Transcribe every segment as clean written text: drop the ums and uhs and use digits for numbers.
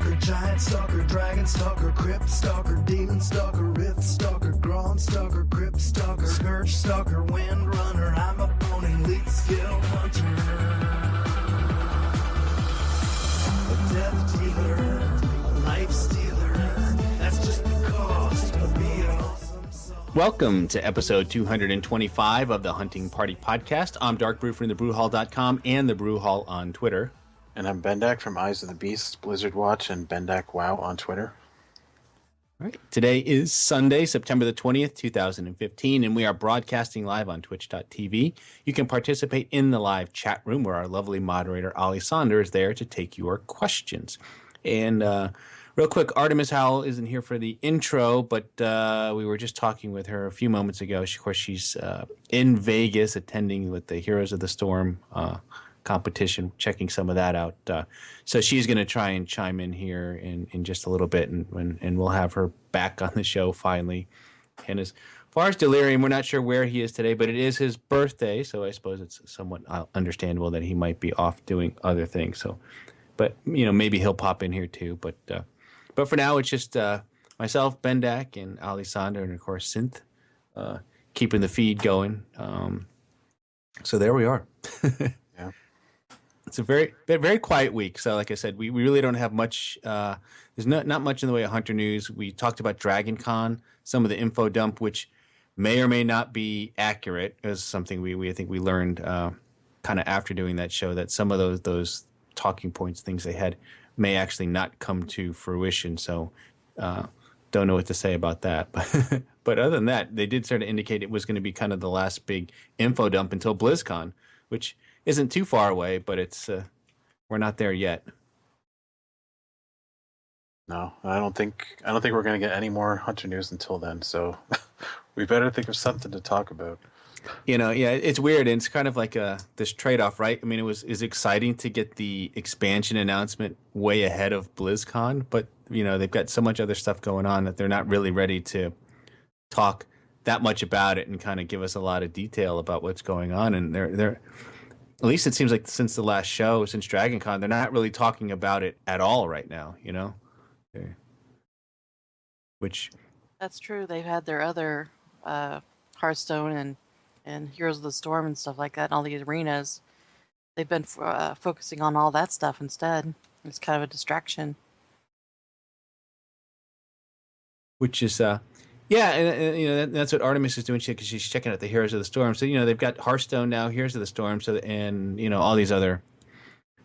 Stalker, Giant Stalker, Dragon Stalker, Crypt Stalker, Demon Stalker, Rift Stalker, Grom Stalker, Crypt Stalker, Scourge Stalker, Wind Runner, I'm a pony, Elite Skill Hunter. A Death Dealer, a Life Stealer, that's just the cost of being awesome. Welcome to episode 225 of the Hunting Party Podcast. I'm Dark Brew from thebrewhall.com and the Brew Hall on Twitter. And I'm Bendak from Eyes of the Beast, Blizzard Watch, and Bendak Wow on Twitter. All right. Today is Sunday, September the 20th, 2015, and we are broadcasting live on twitch.tv. You can participate in the live chat room where our lovely moderator, Ali Sonder, is there to take your questions. And real quick, Artemis Howell isn't here for the intro, but we were just talking with her a few moments ago. Of course, she's in Vegas attending with the Heroes of the Storm competition, checking some of that out. So she's going to try and chime in here in just a little bit, and we'll have her back on the show finally. And as far as Delirium, we're not sure where he is today, but it is his birthday, so I suppose it's somewhat understandable that he might be off doing other things. So, but maybe he'll pop in here too. But for now, it's just myself, Bendak, and Ali Sonder, and of course Synth, keeping the feed going. So there we are. Yeah. It's a very quiet week. So like I said, we really don't have much. There's not much in the way of Hunter news. We talked about Dragon Con, some of the info dump, which may or may not be accurate. It was something I think we learned kind of after doing that show, that some of those talking points, things they had, may actually not come to fruition. So don't know what to say about that. But other than that, they did sort of indicate it was going to be kind of the last big info dump until BlizzCon, which isn't too far away, but it's we're not there yet. No, I don't think we're going to get any more Hunter news until then. So we better think of something to talk about. Yeah, it's weird, and it's kind of like this trade-off, right? I mean, it's exciting to get the expansion announcement way ahead of BlizzCon, but they've got so much other stuff going on that they're not really ready to talk that much about it and kind of give us a lot of detail about what's going on. And they're at least it seems like since the last show, since Dragon Con, they're not really talking about it at all right now. Which That's true. They've had their other Hearthstone and Heroes of the Storm and stuff like that, and all the arenas. They've been focusing on all that stuff instead. It's kind of a distraction. Which is yeah, and that's what Artemis is doing, because she's checking out the Heroes of the Storm. So they've got Hearthstone now, Heroes of the Storm, and all these other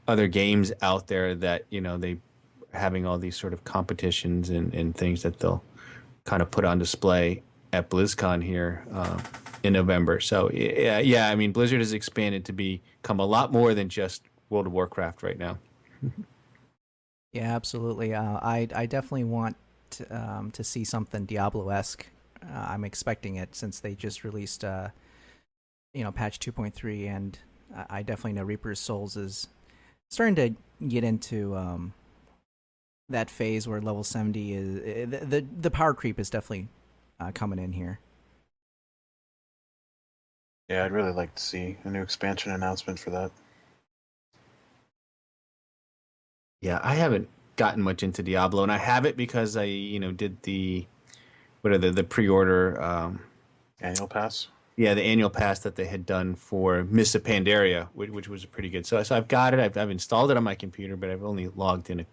games out there that they having all these sort of competitions and things that they'll kind of put on display at BlizzCon here in November. So yeah, I mean, Blizzard has expanded to become a lot more than just World of Warcraft right now. Yeah, absolutely. I definitely want to see something Diablo-esque. I'm expecting it since they just released patch 2.3, and I definitely know Reaper's Souls is starting to get into that phase where level 70 is the power creep is definitely coming in here. Yeah, I'd really like to see a new expansion announcement for that. Yeah, I haven't gotten much into Diablo, and I have it because I did the pre-order Annual pass. Yeah, the annual pass that they had done for Mists of Pandaria, which was pretty good. So I've got it. I've installed it on my computer, but I've only logged in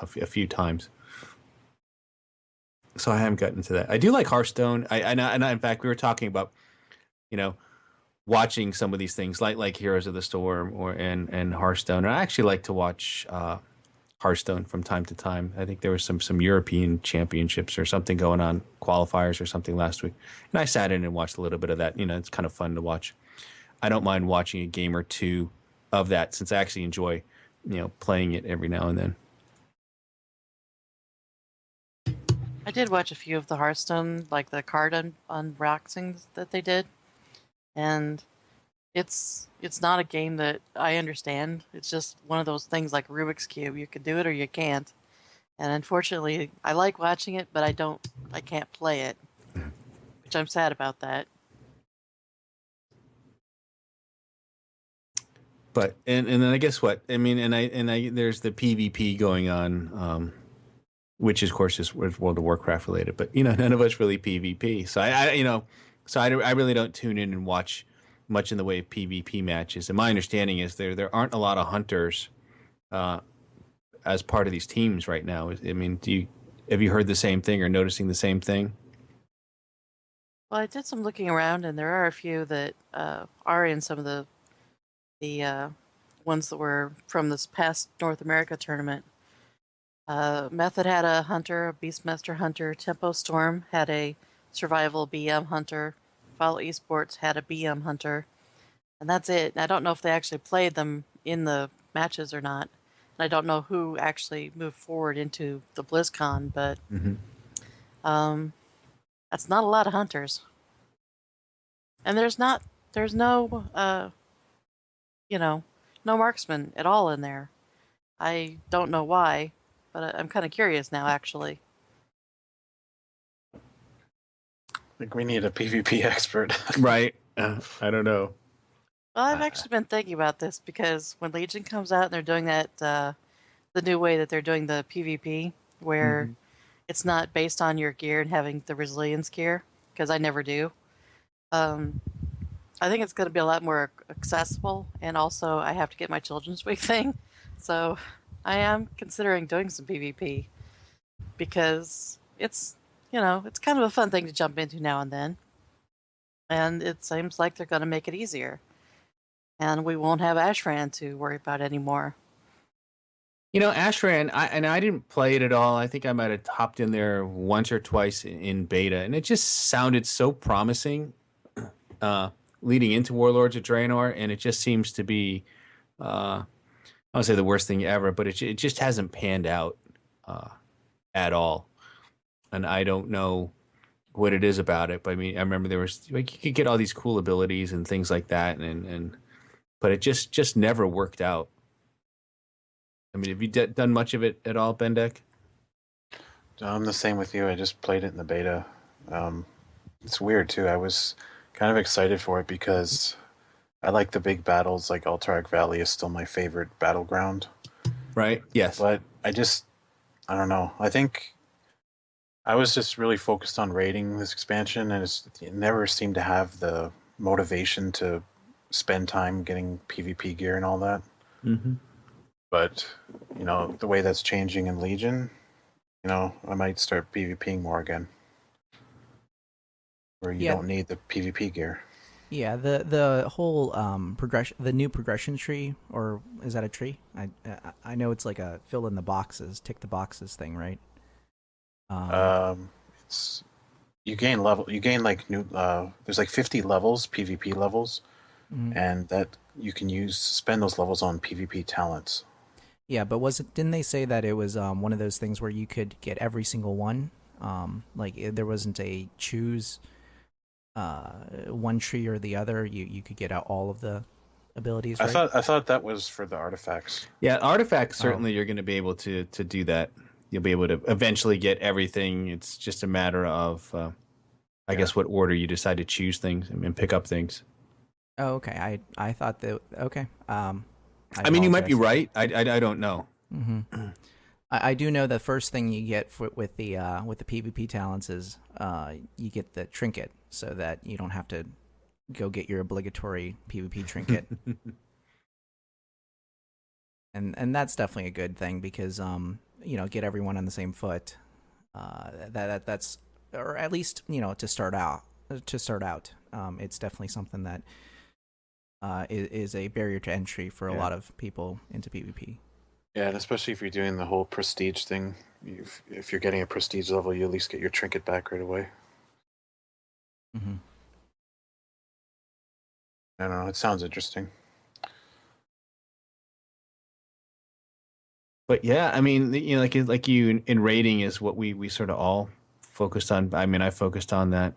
a few times. So I haven't gotten to that. I do like Hearthstone. I in fact, we were talking about watching some of these things like Heroes of the Storm and Hearthstone. And I actually like to watch Hearthstone from time to time. I think there was some European championships or something going on, qualifiers or something last week. And I sat in and watched a little bit of that. It's kind of fun to watch. I don't mind watching a game or two of that, since I actually enjoy, playing it every now and then. I did watch a few of the Hearthstone, like the card unboxings that they did, and it's not a game that I understand. It's just one of those things like Rubik's Cube. You can do it or you can't. And unfortunately, I like watching it, but I can't play it, which I'm sad about that. But and then I guess what I mean, and I there's the PvP going on which of course is World of Warcraft related. But none of us really PvP. So I really don't tune in and watch much in the way of PvP matches. And my understanding is there aren't a lot of hunters as part of these teams right now. I mean, have you heard the same thing or noticing the same thing? Well, I did some looking around, and there are a few that are in some of the ones that were from this past North America tournament. Method had a hunter, a Beastmaster hunter. Tempo Storm had a survival BM hunter. Follow Esports had a BM hunter. And that's it. I don't know if they actually played them in the matches or not. And I don't know who actually moved forward into the BlizzCon, but that's not a lot of hunters. And there's no no marksman at all in there. I don't know why, but I'm kind of curious now, actually. I think we need a PvP expert. Right. I don't know. Well, I've actually been thinking about this because when Legion comes out and they're doing that, the new way that they're doing the PvP, where it's not based on your gear and having the resilience gear, because I never do. I think it's going to be a lot more accessible, and also I have to get my Children's Week thing, so I am considering doing some PvP because it's it's kind of a fun thing to jump into now and then, and it seems like they're going to make it easier, and we won't have Ashran to worry about anymore. Ashran, I didn't play it at all. I think I might have hopped in there once or twice in beta, and it just sounded so promising leading into Warlords of Draenor, and it just seems to be, I don't say the worst thing ever, but it just hasn't panned out at all. And I don't know what it is about it, but I mean, I remember there was you could get all these cool abilities and things like that, but it just never worked out. I mean, have you done much of it at all, Bendek? I'm the same with you. I just played it in the beta. It's weird too. I was kind of excited for it because I like the big battles. Like Alterac Valley is still my favorite battleground. Right. Yes. But I don't know. I think I was just really focused on raiding this expansion, and it never seemed to have the motivation to spend time getting PvP gear and all that. Mm-hmm. But the way that's changing in Legion, I might start PvPing more again, where you don't need the PvP gear. Yeah, the whole progression, the new progression tree, or is that a tree? I know it's like a fill in the boxes, tick the boxes thing, right? It's you gain like new. There's like 50 levels, PvP levels, and that you can spend those levels on PvP talents. Yeah, but didn't they say that it was one of those things where you could get every single one? There wasn't a choose one tree or the other. You could get out all of the abilities. Right? I thought that was for the artifacts. Yeah, artifacts certainly you're going to be able to do that. You'll be able to eventually get everything. It's just a matter of, I guess, what order you decide to choose things and pick up things. Oh, okay. I thought that. Okay. I mean, you might be right. I don't know. Mm-hmm. I do know the first thing you get with the PvP talents is you get the trinket, so that you don't have to go get your obligatory PvP trinket. and that's definitely a good thing because get everyone on the same foot. That's or at least to start out. It's definitely something that is a barrier to entry for a lot of people into PvP. Yeah, and especially if you're doing the whole prestige thing, if you're getting a prestige level, you at least get your trinket back right away. Mm-hmm. I don't know. It sounds interesting. But yeah, I mean, like you in raiding is what we sort of all focused on. I mean, I focused on that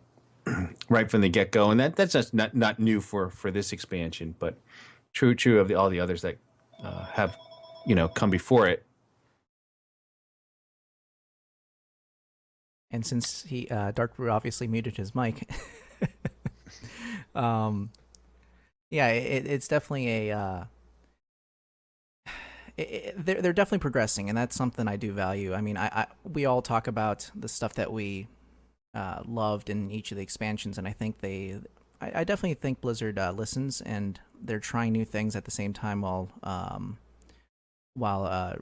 right from the get go, and that's just not new for this expansion, but true of all the others that have come before it. And since Dark Brew obviously muted his mic, it's definitely they're definitely progressing, and that's something I do value. I mean, we all talk about the stuff that we loved in each of the expansions, and I think I definitely think Blizzard listens, and they're trying new things at the same time while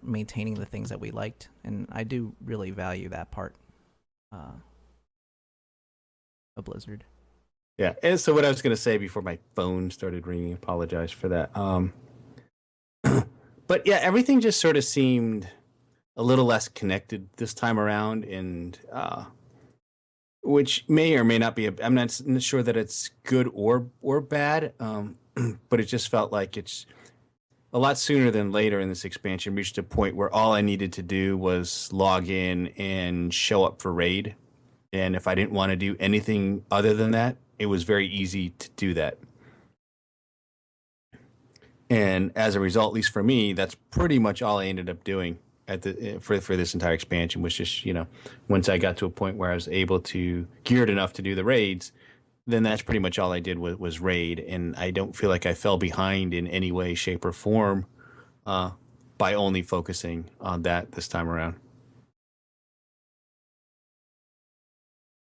maintaining the things that we liked, and I do really value that part of Blizzard. Yeah, and so what I was going to say before my phone started ringing, apologize for that. But yeah, everything just sort of seemed a little less connected this time around, and which may or may not be. I'm not sure that it's good or bad, but it just felt like it's a lot sooner than later in this expansion reached a point where all I needed to do was log in and show up for raid, and if I didn't want to do anything other than that, it was very easy to do that. And as a result, at least for me, that's pretty much all I ended up doing for this entire expansion, was just, once I got to a point where I was geared enough to do the raids, then that's pretty much all I did was raid. And I don't feel like I fell behind in any way, shape, or form by only focusing on that this time around.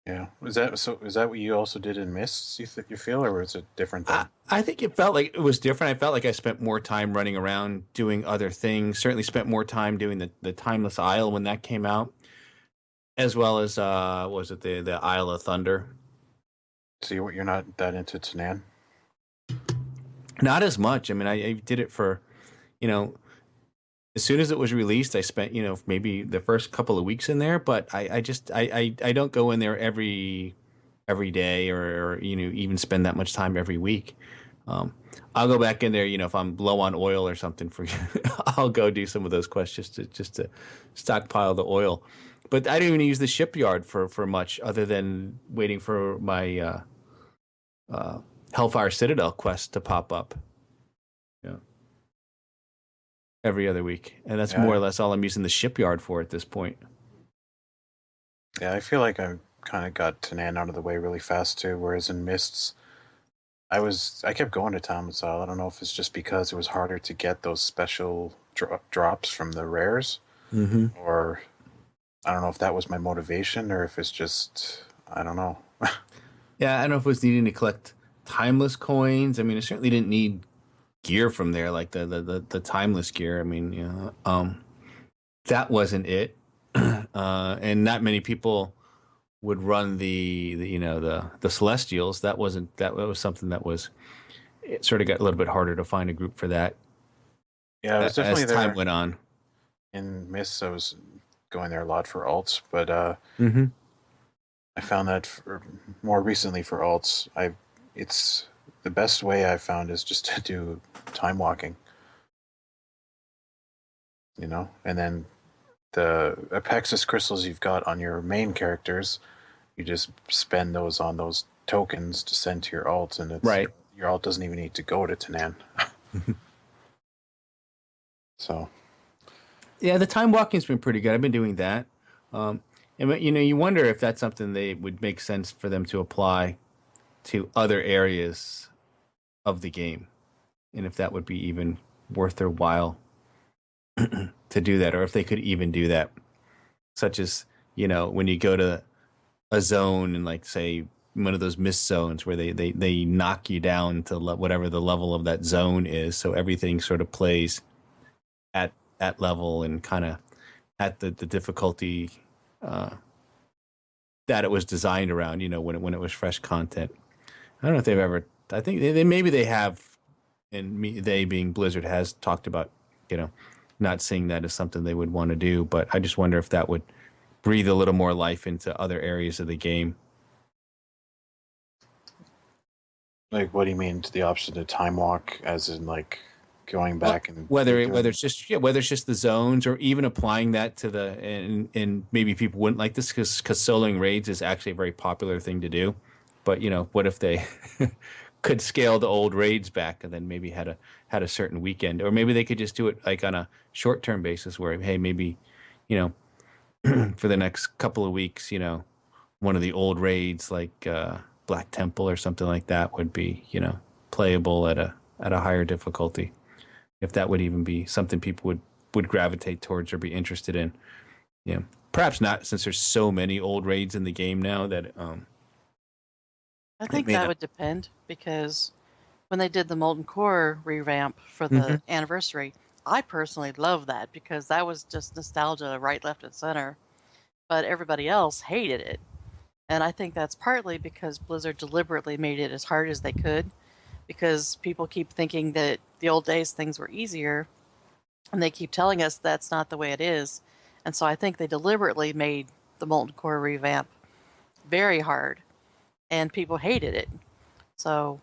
Yeah. Is that what you also did in Mists, you feel, or was it different then? I think it felt like it was different. I felt like I spent more time running around doing other things. Certainly spent more time doing the Timeless Isle when that came out, as well as was it the Isle of Thunder? So you're not that into Tanan? Not as much. I mean, I did it for, as soon as it was released, I spent, maybe the first couple of weeks in there, but I don't go in there every day or even spend that much time every week. I'll go back in there, if I'm low on oil or something I'll go do some of those quests just to stockpile the oil. But I didn't even use the shipyard for much other than waiting for my Hellfire Citadel quest to pop up. Yeah. Every other week, and that's more or less all I'm using the shipyard for at this point. Yeah, I feel like I kind of got Tanan out of the way really fast too, whereas in Mists, I kept going to Timeless Isle. I don't know if it's just because it was harder to get those special drops from the rares, or I don't know if that was my motivation, or if it's just, I don't know. Yeah, I don't know if it was needing to collect Timeless coins. I mean, I certainly didn't need gear from there, like the Timeless gear. I mean, that wasn't it. And not many people would run the Celestials. That was something that it sort of got a little bit harder to find a group for that. Yeah, it was definitely as time went on. In Mists, I was going there a lot for alts, but I found that more recently for alts, it's the best way I've found is just to do time walking. And then the Apexis crystals you've got on your main characters, you just spend those on those tokens to send to your alt, and your alt doesn't even need to go to Tanan. So yeah, the time walking's been pretty good. I've been doing that. And you wonder if that's something they would make sense for them to apply to other areas of the game, and if that would be even worth their while to do that, or if they could even do that, such as when you go to a zone and, like, say, one of those mist zones where they knock you down to whatever the level of that zone is, so everything sort of plays at level and kind of at the difficulty that it was designed around, when it was fresh content. I don't know if they've ever. I think maybe they have, and they being Blizzard has talked about, not seeing that as something they would want to do. But I just wonder if that would breathe a little more life into other areas of the game. Like, what do you mean, to the option to time walk, as in like going back and whether it's just the zones, or even applying that to and maybe people wouldn't like this because soloing raids is actually a very popular thing to do. But what if they could scale the old raids back and then maybe had a certain weekend, or maybe they could just do it like on a short-term basis where, hey, maybe for the next couple of weeks, one of the old raids like Black Temple or something like that would be playable at a higher difficulty. if that would even be something people would gravitate towards or be interested in. Yeah, perhaps not, since there's so many old raids in the game now that I it think may that not. would depend because when they did the Molten Core revamp for Hmm. the anniversary, I personally love that because that was just nostalgia right, left, and center. But everybody else hated it. And I think that's partly because Blizzard deliberately made it as hard as they could because people keep thinking that the old days things were easier and they keep telling us that's not the way it is. And so I think they deliberately made the Molten Core revamp very hard and people hated it. So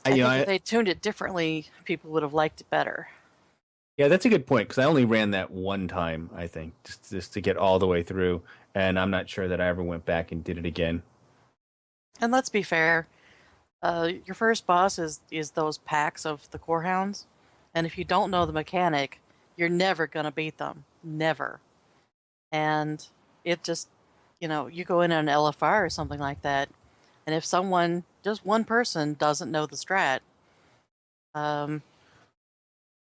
I think if they tuned it differently, people would have liked it better. Yeah, that's a good point because I only ran that one time, I think, just to get all the way through, and I'm not sure that I ever went back and did it again. And let's be fair, your first boss is those packs of the core hounds, and if you don't know the mechanic, you're never gonna beat them, never. And it just, you go in an LFR or something like that, and if someone, just one person, doesn't know the strat, um,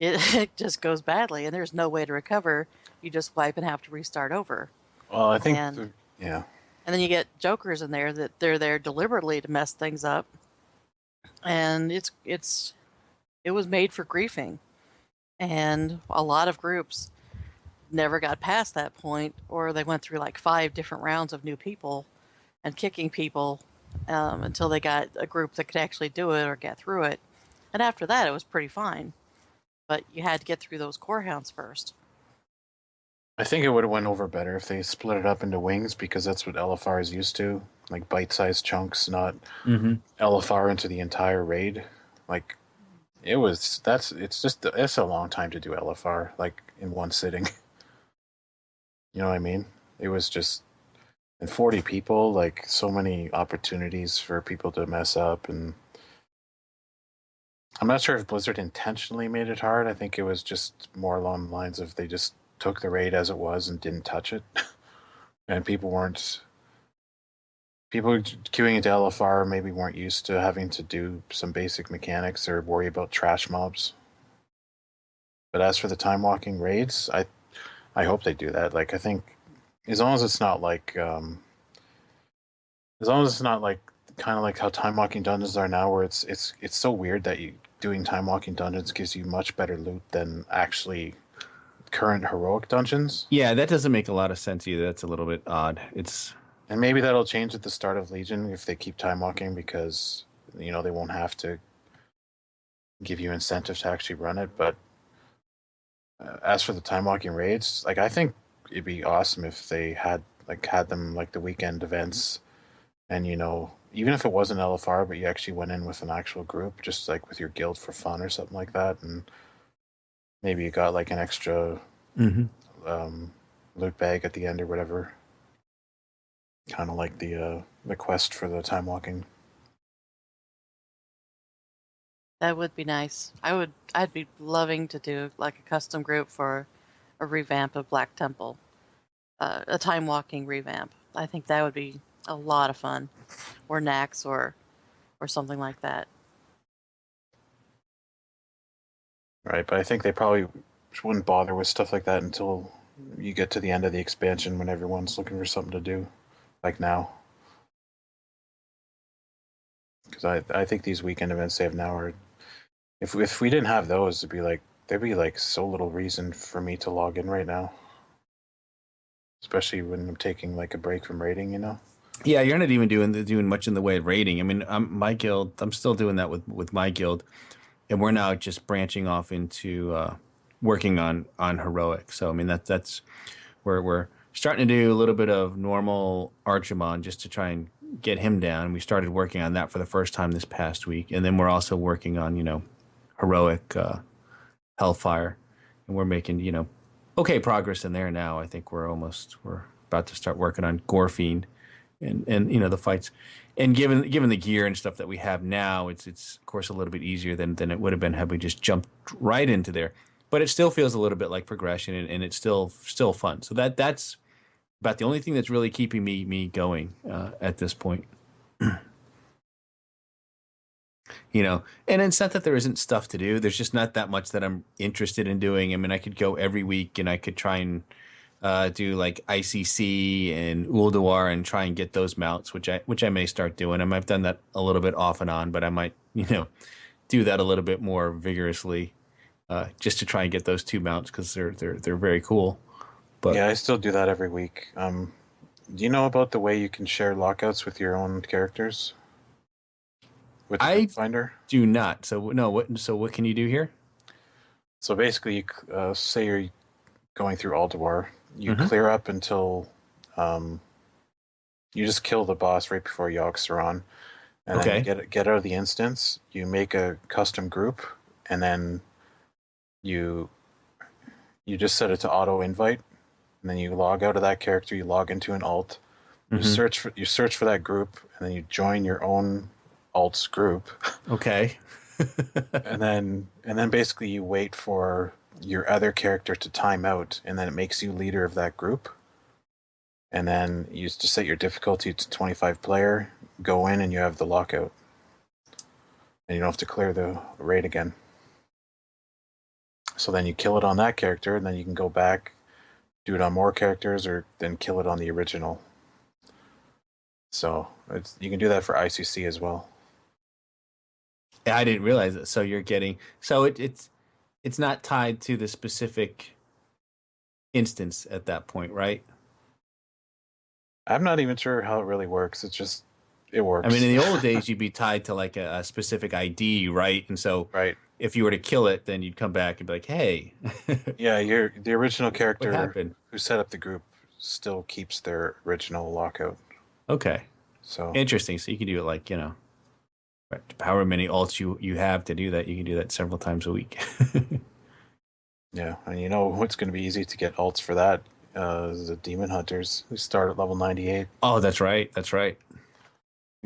it just goes badly, and there's no way to recover. You just wipe and have to restart over. Well, I think, And yeah. and then you get jokers in there that they're there deliberately to mess things up, and it was made for griefing, and a lot of groups never got past that point, or they went through like 5 different rounds of new people and kicking people until they got a group that could actually do it or get through it. And after that, it was pretty fine. But you had to get through those core hounds first. I think it would have went over better if they split it up into wings because that's what LFR is used to, like bite-sized chunks, not Mm-hmm. LFR into the entire raid. Like it's a long time to do LFR like in one sitting. You know what I mean? It was just, and 40 people, like so many opportunities for people to mess up, and I'm not sure if Blizzard intentionally made it hard. I think it was just more along the lines of they just took the raid as it was and didn't touch it. And people queuing into LFR maybe weren't used to having to do some basic mechanics or worry about trash mobs. But as for the time walking raids, I hope they do that. Like I think as long as it's not like as long as it's not like kind of like how time walking dungeons are now, where it's so weird that you doing time walking dungeons gives you much better loot than actually current heroic dungeons. Yeah, that doesn't make a lot of sense either. That's a little bit odd. And maybe that'll change at the start of Legion if they keep time walking because they won't have to give you incentive to actually run it. But as for the time walking raids, like I think it'd be awesome if they had them like the weekend events, and even if it wasn't LFR, but you actually went in with an actual group, just like with your guild for fun or something like that, and maybe you got like an extra loot bag at the end or whatever, kind of like the quest for the time walking. That would be nice. I'd be loving to do like a custom group for a revamp of Black Temple, a time walking revamp. I think that would be a lot of fun, or Nax, or something like that. Right, but I think they probably wouldn't bother with stuff like that until you get to the end of the expansion when everyone's looking for something to do, like now. Because I think these weekend events they have now are, if we didn't have those, there'd be like so little reason for me to log in right now, especially when I'm taking like a break from raiding. Yeah, you're not even doing much in the way of raiding. I mean, my guild. I'm still doing that with my guild, and we're now just branching off into working on heroic. So I mean that's we're starting to do a little bit of normal Archimon just to try and get him down. We started working on that for the first time this past week, and then we're also working on heroic Hellfire, and we're making okay progress in there now. I think we're about to start working on Gorefiend, and the fights, and given the gear and stuff that we have now, it's of course a little bit easier than it would have been had we just jumped right into there. But it still feels a little bit like progression, and it's still fun. So that's about the only thing that's really keeping me going at this point. you know, and it's not that there isn't stuff to do. There's just not that much that I'm interested in doing. I mean, I could go every week and I could try and do like ICC and Ulduar and try and get those mounts, which I may start doing. I've done that a little bit off and on, but I might, you know, do that a little bit more vigorously just to try and get those two mounts because they're very cool. But Yeah, I still do that every week. Do you know about the way you can share lockouts with your own characters with the I group finder? do not. So no, what can you do here? So basically, say you're going through Ulduar, you Mhm. clear up until you just kill the boss right before Yoggs are on, and then Okay. you get out of the instance. You make a custom group, and then you just set it to auto invite, and then you log out of that character. You log into an alt. You Mhm. search for that group, and then you join your own alt's group, Okay. and then basically you wait for your other character to time out, and then it makes you leader of that group. And then you just set your difficulty to 25 player, go in, and you have the lockout. And you don't have to clear the raid again. So then you kill it on that character, and then you can go back, do it on more characters, or then kill it on the original. So you can do that for ICC as well. I didn't realize it. So you're getting it's not tied to the specific instance at that point, right? I'm not even sure how it really works. It works. I mean, in the old days, you'd be tied to like a specific ID, right? And so right. if you were to kill it, then you'd come back and be like, "Hey, Yeah, the original what character happened?" who set up the group still keeps their original lockout. Okay, So interesting. So you can do it like, you know, right, however many alts you have to do that. You can do that several times a week. yeah, and you know what's going to be easy to get alts for that is the demon hunters who start at level 98. Oh, that's right. That's right.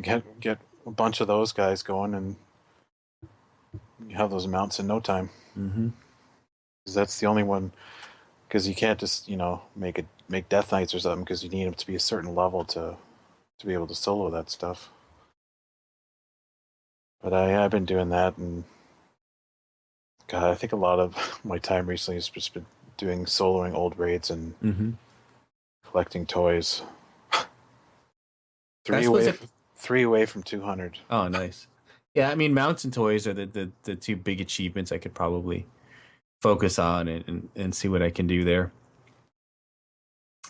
Get a bunch of those guys going, and you have those mounts in no time. Mm-hmm. Because that's the only one. Because you can't just make death knights or something, because you need them to be a certain level to be able to solo that stuff. But I've been doing that, and God, I think a lot of my time recently has just been doing soloing old raids and Mm-hmm. collecting toys. I suppose Three away from 200. Oh, nice. Yeah, I mean, mounts and toys are the two big achievements I could probably focus on and see what I can do there.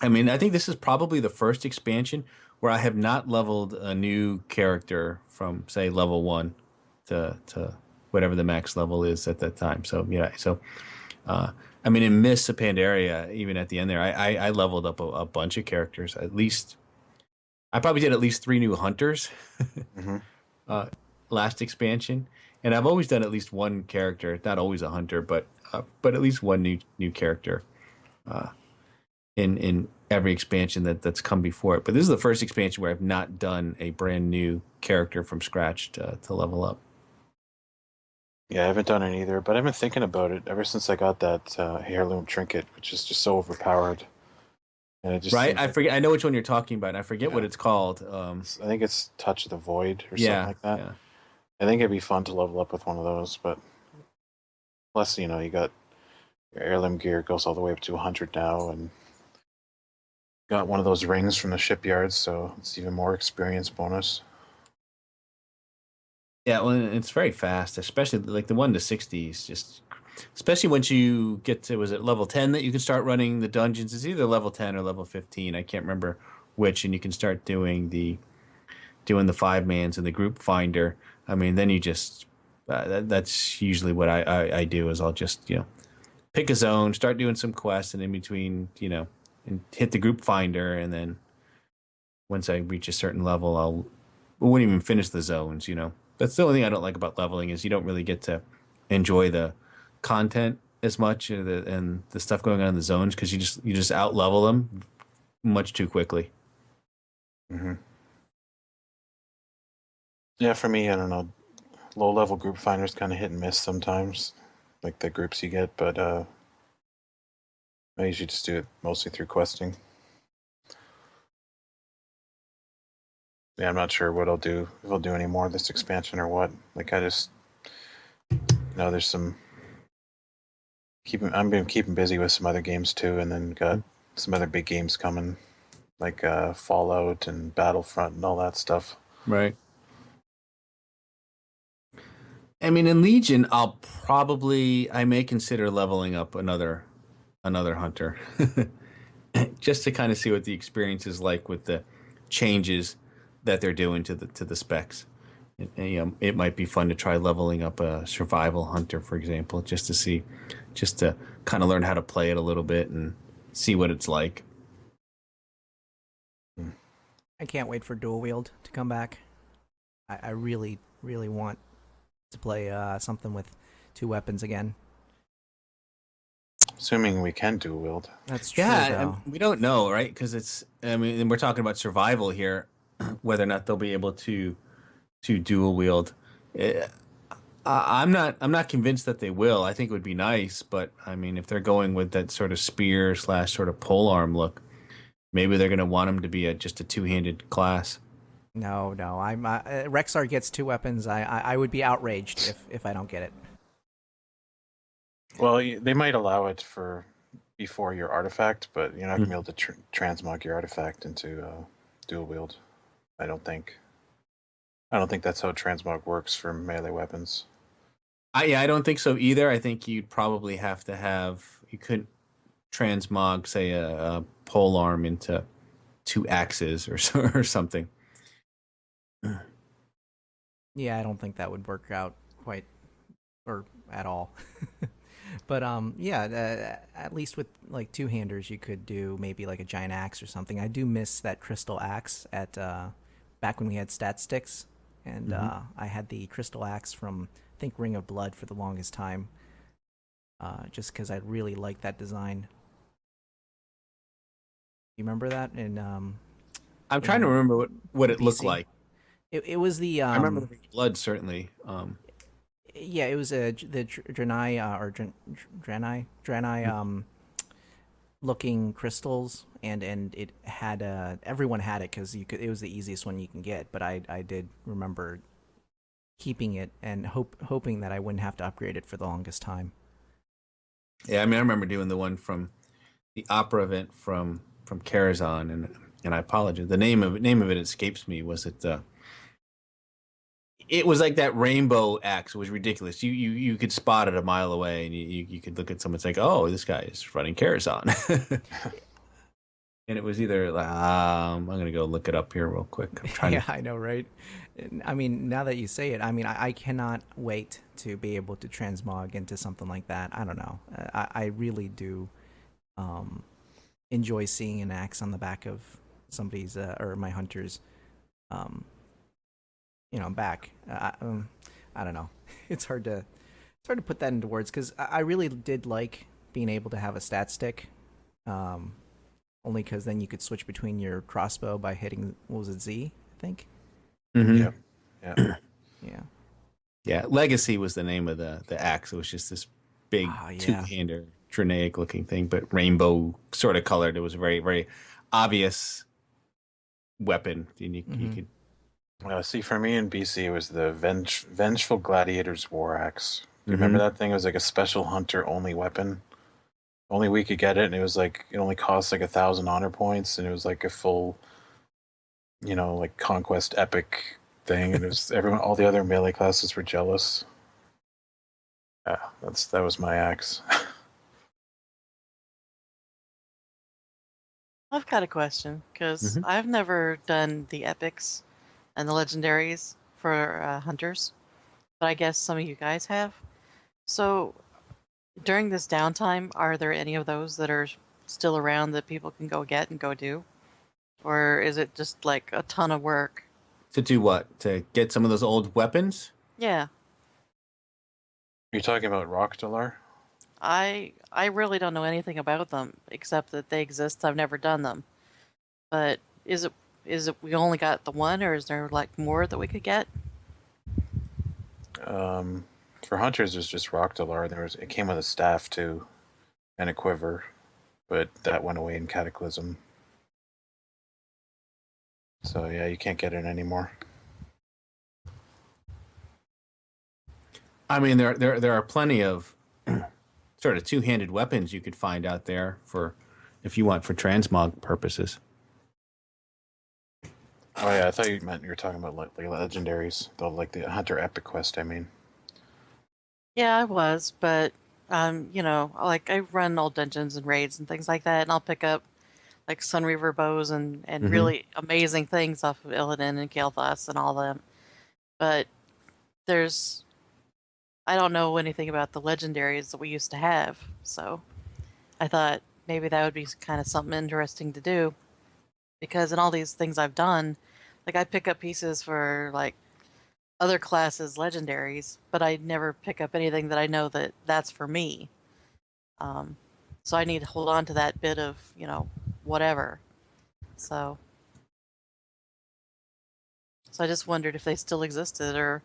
I mean, I think this is probably the first expansion where I have not leveled a new character from, say, level 1 to whatever the max level is at that time. So, yeah, so I mean, in Mists of Pandaria, even at the end there, I leveled up a bunch of characters. At least, I probably did at least 3 new hunters. Mm-hmm. Last expansion, and I've always done at least one character, not always a hunter, but at least one new character in every expansion that's come before it. But this is the first expansion where I've not done a brand new character from scratch to level up. Yeah, I haven't done it either, but I've been thinking about it ever since I got that heirloom trinket, which is just so overpowered. And it just Right, seems I like, forget. I know which one you're talking about. And I forget what Yeah. it's called. I think it's Touch of the Void or Yeah, something like that. yeah. I think it'd be fun to level up with one of those, but plus, you got your heirloom gear goes all the way up to 100 now, and got one of those rings from the shipyards, so it's even more experience bonus. Yeah, well, it's very fast, especially like the 1 to 60s. Just especially once you get to, was it level 10 that you can start running the dungeons? It's either level 10 or level 15. I can't remember which, and you can start doing the 5-mans and the group finder. I mean, then you just that's usually what I do is I'll just pick a zone, start doing some quests, and in between and hit the group finder, and then once I reach a certain level, I wouldn't even finish the zones. That's the only thing I don't like about leveling is you don't really get to enjoy the content as much and the stuff going on in the zones because you just out level them much too quickly. Mm-hmm. Yeah, for me, I don't know. Low level group finders kind of hit and miss sometimes, like the groups you get, but I usually just do it mostly through questing. Yeah, I'm not sure what I'll do, if I'll do any more of this expansion or what. Like, I just there's some I've been keeping busy with some other games too, and then got some other big games coming, like Fallout and Battlefront and all that stuff. Right. I mean, in Legion, I may consider leveling up another hunter, just to kind of see what the experience is like with the changes that they're doing to the specs. It might be fun to try leveling up a survival hunter, for example, just to kind of learn how to play it a little bit and see what it's like. I can't wait for dual wield to come back. I really, really want to play something with 2 weapons again. Assuming we can dual wield. That's true. Yeah, we don't know, right? Because and we're talking about survival here, whether or not they'll be able to dual wield. I'm not convinced that they will. I think it would be nice, but I mean, if they're going with that sort of spear / sort of polearm look, maybe they're going to want them to be just a 2-handed class. No. I'm Rexar gets 2 weapons. I would be outraged if I don't get it. Well, they might allow it for before your artifact, but you're not going to be able to transmog your artifact into dual wield. I don't think that's how transmog works for melee weapons. I don't think so either. I think you'd probably have to you couldn't transmog, say, a polearm into 2 axes or something. Yeah, I don't think that would work out quite or at all. But at least with like 2-handers, you could do maybe like a giant axe or something. I do miss that crystal axe at back when we had stat sticks, and I had the crystal axe from I think Ring of Blood for the longest time, just because I really liked that design. You remember that? And I'm trying to remember what it looked BC? like. It was the I remember the Ring of Blood, certainly. Yeah, it was the Draenei looking crystals, and it had everyone had it because it was the easiest one you can get. But I did remember keeping it and hoping that I wouldn't have to upgrade it for the longest time. Yeah, I mean, I remember doing the one from the opera event from Karazhan, and I apologize. The name of it escapes me. Was it? It was like that rainbow axe. It was ridiculous. You could spot it a mile away, and you could look at someone. It's like, oh, this guy is running Karazhan. And it was either I'm gonna go look it up here real quick. I'm trying. Yeah, I know, right? I mean, now that you say it, I mean, I cannot wait to be able to transmog into something like that. I don't know. I really do enjoy seeing an axe on the back of somebody's or my hunter's back. I don't know. It's hard to put that into words because I really did like being able to have a stat stick. Only because then you could switch between your crossbow by hitting, what was it, Z, I think? Mm-hmm. Yeah. Yeah. Legacy was the name of the axe. It was just this big 2-hander, Draeneic looking thing, but rainbow sort of colored. It was a very, very obvious weapon. And you could. See, for me in BC, it was the Vengeful Gladiator's War Axe. You remember that thing? It was like a special hunter only weapon. Only we could get it, and it was like it only cost like 1,000 honor points, and it was like a full, like conquest epic thing, and it was all the other melee classes were jealous. Yeah, that was my axe. I've got a question because I've never done the epics and the legendaries for hunters, but I guess some of you guys have. So during this downtime, are there any of those that are still around that people can go get and go do? Or is it just like a ton of work? To do what? To get some of those old weapons? Yeah. You're talking about Rockdalar? I really don't know anything about them except that they exist. I've never done them. But is it we only got the one, or is there like more that we could get? For hunters, there's just Rockdalar. It came with a staff too, and a quiver, but that went away in Cataclysm. So yeah, you can't get it anymore. I mean, there are plenty of sort of two-handed weapons you could find out there for if you want for transmog purposes. Oh yeah, I thought you were talking about like legendaries, though, like the Hunter Epic Quest. I mean, Yeah, I was, but like I run old dungeons and raids and things like that, and I'll pick up like Sunreaver bows and Mm-hmm. really amazing things off of Illidan and Kael'thas and all them. But there's I don't know anything about the legendaries that we used to have, so I thought maybe that would be kind of something interesting to do because in all these things I've done, like I pick up pieces for like other classes legendaries, but I never pick up anything that I know that that's for me. Um, so I need to hold on to that bit of whatever. So I just wondered if they still existed or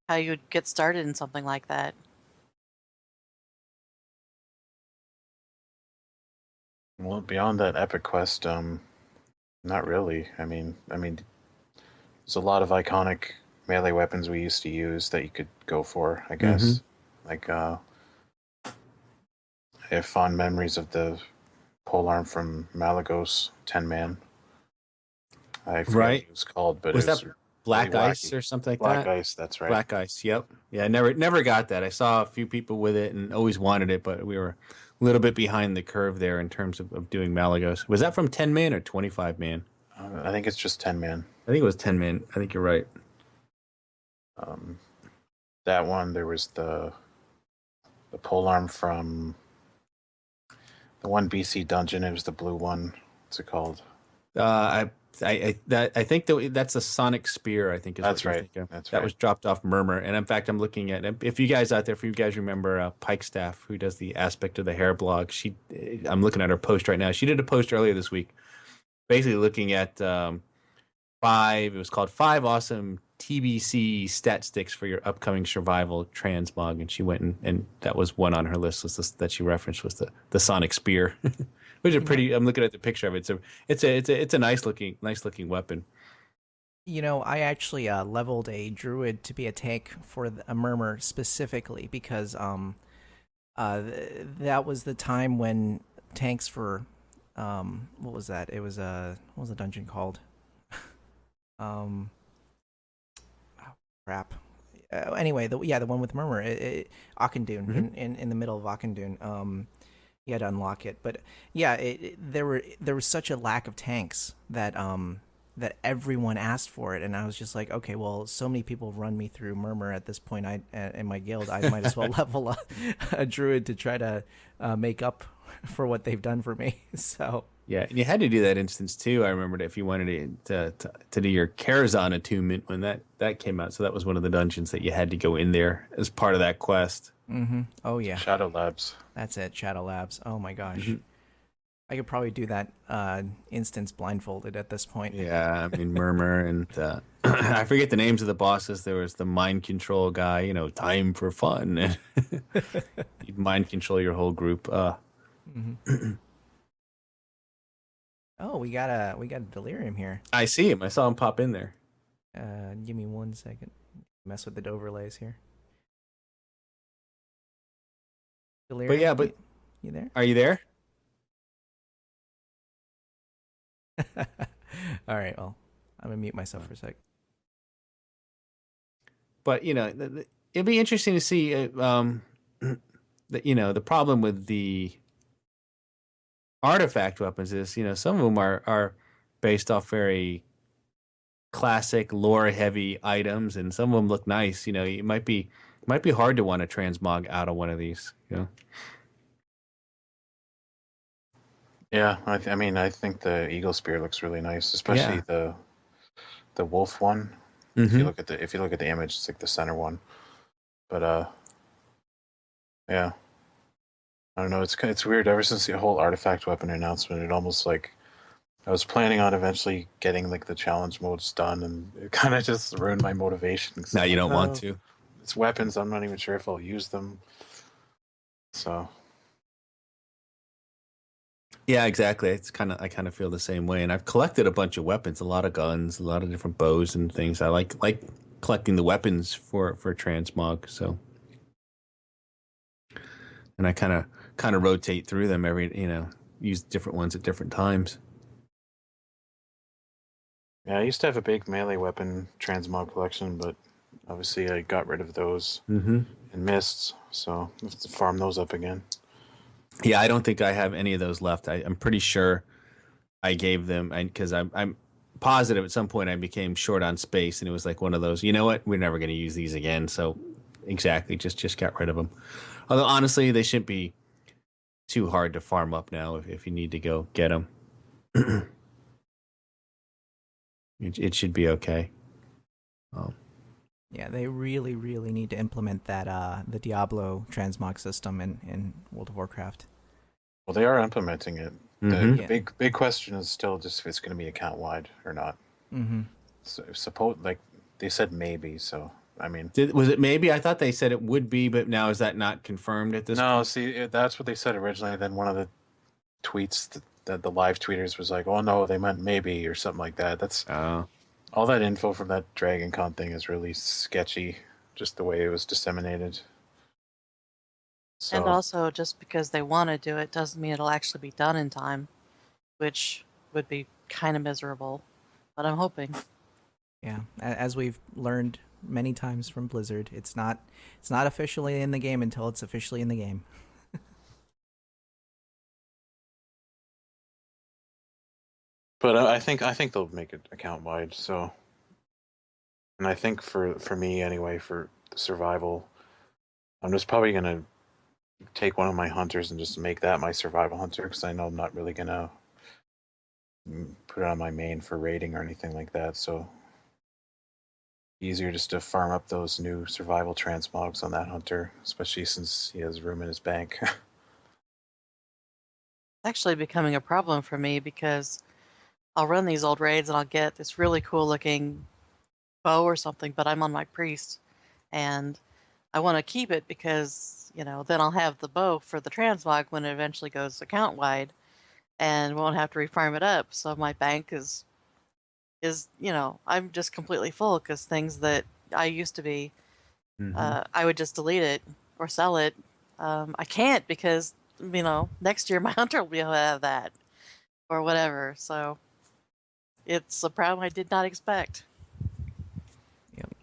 how you would get started in something like that. well, beyond that Epic Quest, not really. I mean, there's a lot of iconic melee weapons we used to use that you could go for, I guess. Like, I have fond memories of the polearm from Malagos, 10-man. I forget what it was called, but Was it was that Black really Ice wacky. or something like Black that? Ice, that's right. Black Ice, yep. Yeah, I never got that. I saw a few people with it and always wanted it, but we were a little bit behind the curve there in terms of doing Malagos. Was that from 10 man or 25 man? I think it's just 10-man. I think it was 10 man. I think you're right. That one, there was the polearm from the one BC dungeon. It was the blue one. What's it called? I think that's a Sonic Spear. I think is That's what you're right. thinking. That's That right. was dropped off Murmur, and in fact, I'm looking at if you guys out there, if you guys remember Pikestaff, who does the aspect of the hair blog. I'm looking at her post right now. She did a post earlier this week, basically looking at five. It was called 5 awesome TBC stat sticks for your upcoming survival transmog, and she went and that was one on her list was this, that she referenced was the Sonic Spear, which is pretty. I'm looking at the picture of it. It's a nice looking weapon. I actually leveled a druid to be a tank for a murmur specifically because that was the time when tanks for what was that? It was what was the dungeon called? Oh, crap. Anyway, the one with murmur, Auchendoon, in the middle of Auchendoon. You had to unlock it, but yeah, there was such a lack of tanks that that everyone asked for it, and I was just like, okay, well, so many people run me through Murmur at this point. In my guild, I might as well level a druid to try to make up for what they've done for me. So Yeah, and you had to do that instance too. I remembered if you wanted to do your Karazhan attunement when that came out. So that was one of the dungeons that you had to go in there as part of that quest. Mm-hmm. Oh yeah, Shadow Labs. That's it. Shadow Labs. Oh my gosh. I could probably do that instance blindfolded at this point. Yeah, I mean Murmur and I forget the names of the bosses. There was the mind control guy. Time for fun, and you mind control your whole group. Mm-hmm. Oh, we got a delirium here. I see him. I saw him pop in there. Give me 1 second. Mess with the overlays here. Delirium, But you there? Are you there? All right. Well, I'm gonna mute myself for a sec. But it'd be interesting to see. The problem with the artifact weapons is, some of them are based off very classic lore heavy items, and some of them look nice. It might be hard to want to transmog out of one of these. Yeah, I think the Eagle Spear looks really nice, especially the wolf one. If you look at the image, it's like the center one. But yeah, I don't know. It's weird. Ever since the whole artifact weapon announcement, it almost like I was planning on eventually getting like the challenge modes done, and it kind of just ruined my motivation. Now you don't want to. It's weapons. I'm not even sure if I'll use them. So. Yeah, exactly. I kind of feel the same way. And I've collected a bunch of weapons, a lot of guns, a lot of different bows and things. I like collecting the weapons for transmog. So, and I kind of rotate through them use different ones at different times. Yeah, I used to have a big melee weapon transmog collection, but obviously I got rid of those Mm-hmm. and mists, so I have to farm those up again. Yeah, I don't think I have any of those left. I'm pretty sure I gave them, and because I'm positive at some point I became short on space, and it was like one of those. You know what? We're never going to use these again. So exactly, just got rid of them. Although honestly, they shouldn't be too hard to farm up now if you need to go get them. It should be okay. Yeah, they really, really need to implement that the Diablo transmog system in World of Warcraft. Well, they are implementing it. Mhm. The big question is still just if it's going to be account wide or not. Mm-hmm. So they said maybe. So I mean, Was it maybe? I thought they said it would be, but now is that not confirmed at this no. point? See, that's what they said originally. Then one of the tweets that the live tweeters was like, "Oh no, they meant maybe" or something like that. That's Oh. all that info from that Dragon Con thing is really sketchy. Just the way it was disseminated. So And also, just because they want to do it doesn't mean it'll actually be done in time, which would be kind of miserable. But I'm hoping. Yeah, as we've learned many times from Blizzard, it's not officially in the game until it's officially in the game. But I think they'll make it account wide. So, and I think for me anyway, for the survival, I'm just probably gonna take one of my hunters and just make that my survival hunter because I know I'm not really gonna put it on my main for raiding or anything like that. So easier just to farm up those new survival transmogs on that hunter, especially since he has room in his bank. Actually becoming a problem for me because I'll run these old raids and I'll get this really cool looking bow or something, but I'm on my priest and I want to keep it because, then I'll have the bow for the transmog when it eventually goes account wide and won't have to refarm it up. So my bank is I'm just completely full because things that I used to be, I would just delete it or sell it. I can't because, next year my hunter will be able to have that or whatever. So it's a problem I did not expect. Yep,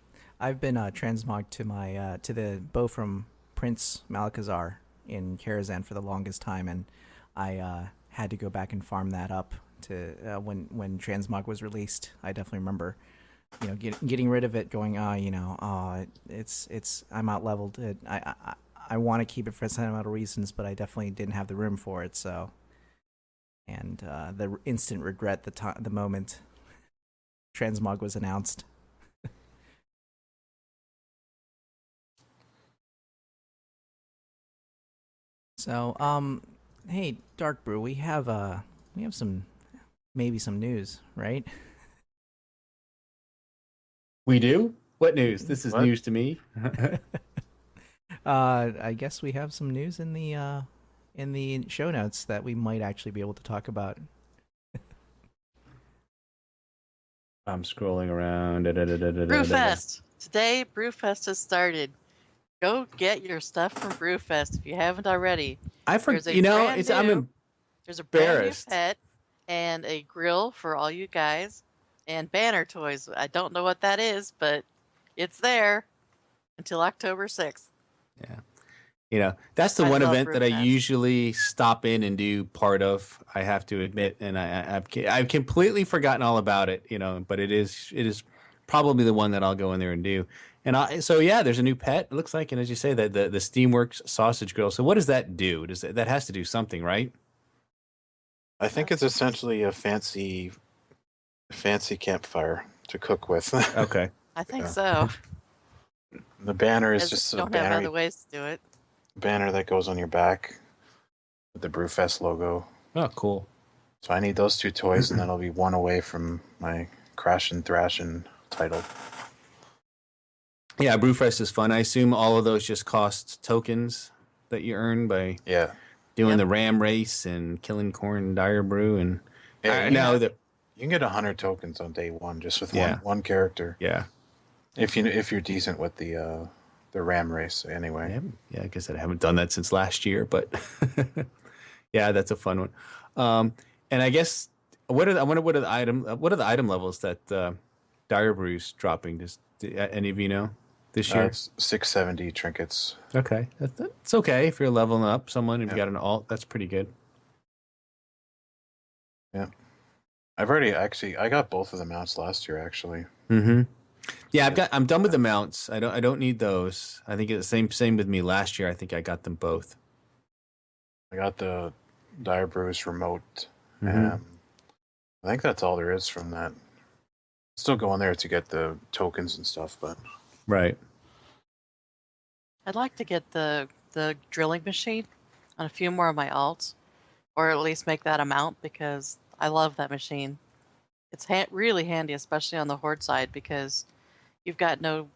I've been transmogged to my to the bow from Prince Malakazar in Karazhan for the longest time, and I had to go back and farm that up to when transmog was released. I definitely remember, getting rid of it, going, it's I'm out leveled. I want to keep it for sentimental reasons, but I definitely didn't have the room for it. So, and the instant regret the moment transmog was announced. So, hey, Dark Brew, we have some news, right? We do? What news? This is What? news to me. I guess we have some news in the show notes that we might actually be able to talk about. I'm scrolling around. Brewfest! Today, Brewfest has started. Go get your stuff from Brewfest if you haven't already. I There's forget. a brand I'm new- There's a brand new embarrassed. pet and a grill for all you guys and banner toys. I don't know what that is, but it's there until October 6th. That's the I one love event that I Brewfest. usually stop in and do part of. I have to admit, and I've completely forgotten all about it. But it is probably the one that I'll go in there and do. And there's a new pet. It looks like, and as you say, that the Steamworks sausage grill. So what does that do? That has to do something, right? I think it's essentially a fancy campfire to cook with. Okay. I think Yeah. so. The banner is As just we a don't have other banner ways to do it. that goes on your back with the Brewfest logo. Oh, cool. So I need those two toys, and that'll be one away from my Crash and Thrashing title. Yeah, Brewfest is fun. I assume all of those just cost tokens that you earn by Yeah. doing Yep. the ram race and killing corn dire brew, and Yeah, I you know can- that. You can get 100 tokens on day one just with Yeah. one character. Yeah. If you're decent with the ram race anyway. Yeah, like I said, I haven't done that since last year, but yeah, that's a fun one. And I guess I wonder what are the item levels that dire brew's dropping? Just any of you know this year? It's 670 trinkets. Okay, that's okay if you're leveling up someone. If you Yeah. got an alt, that's pretty good. Yeah. I got both of the mounts last year actually. Mm-hmm. Yeah, I'm done with the mounts. I don't need those. I think it's the same with me last year. I think I got them both. I got the Dire Brews remote. Mhm. I think that's all there is from that. Still going there to get the tokens and stuff, but Right. I'd like to get the drilling machine on a few more of my alts, or at least make that a mount because I love that machine. It's really handy, especially on the horde side, because you've got no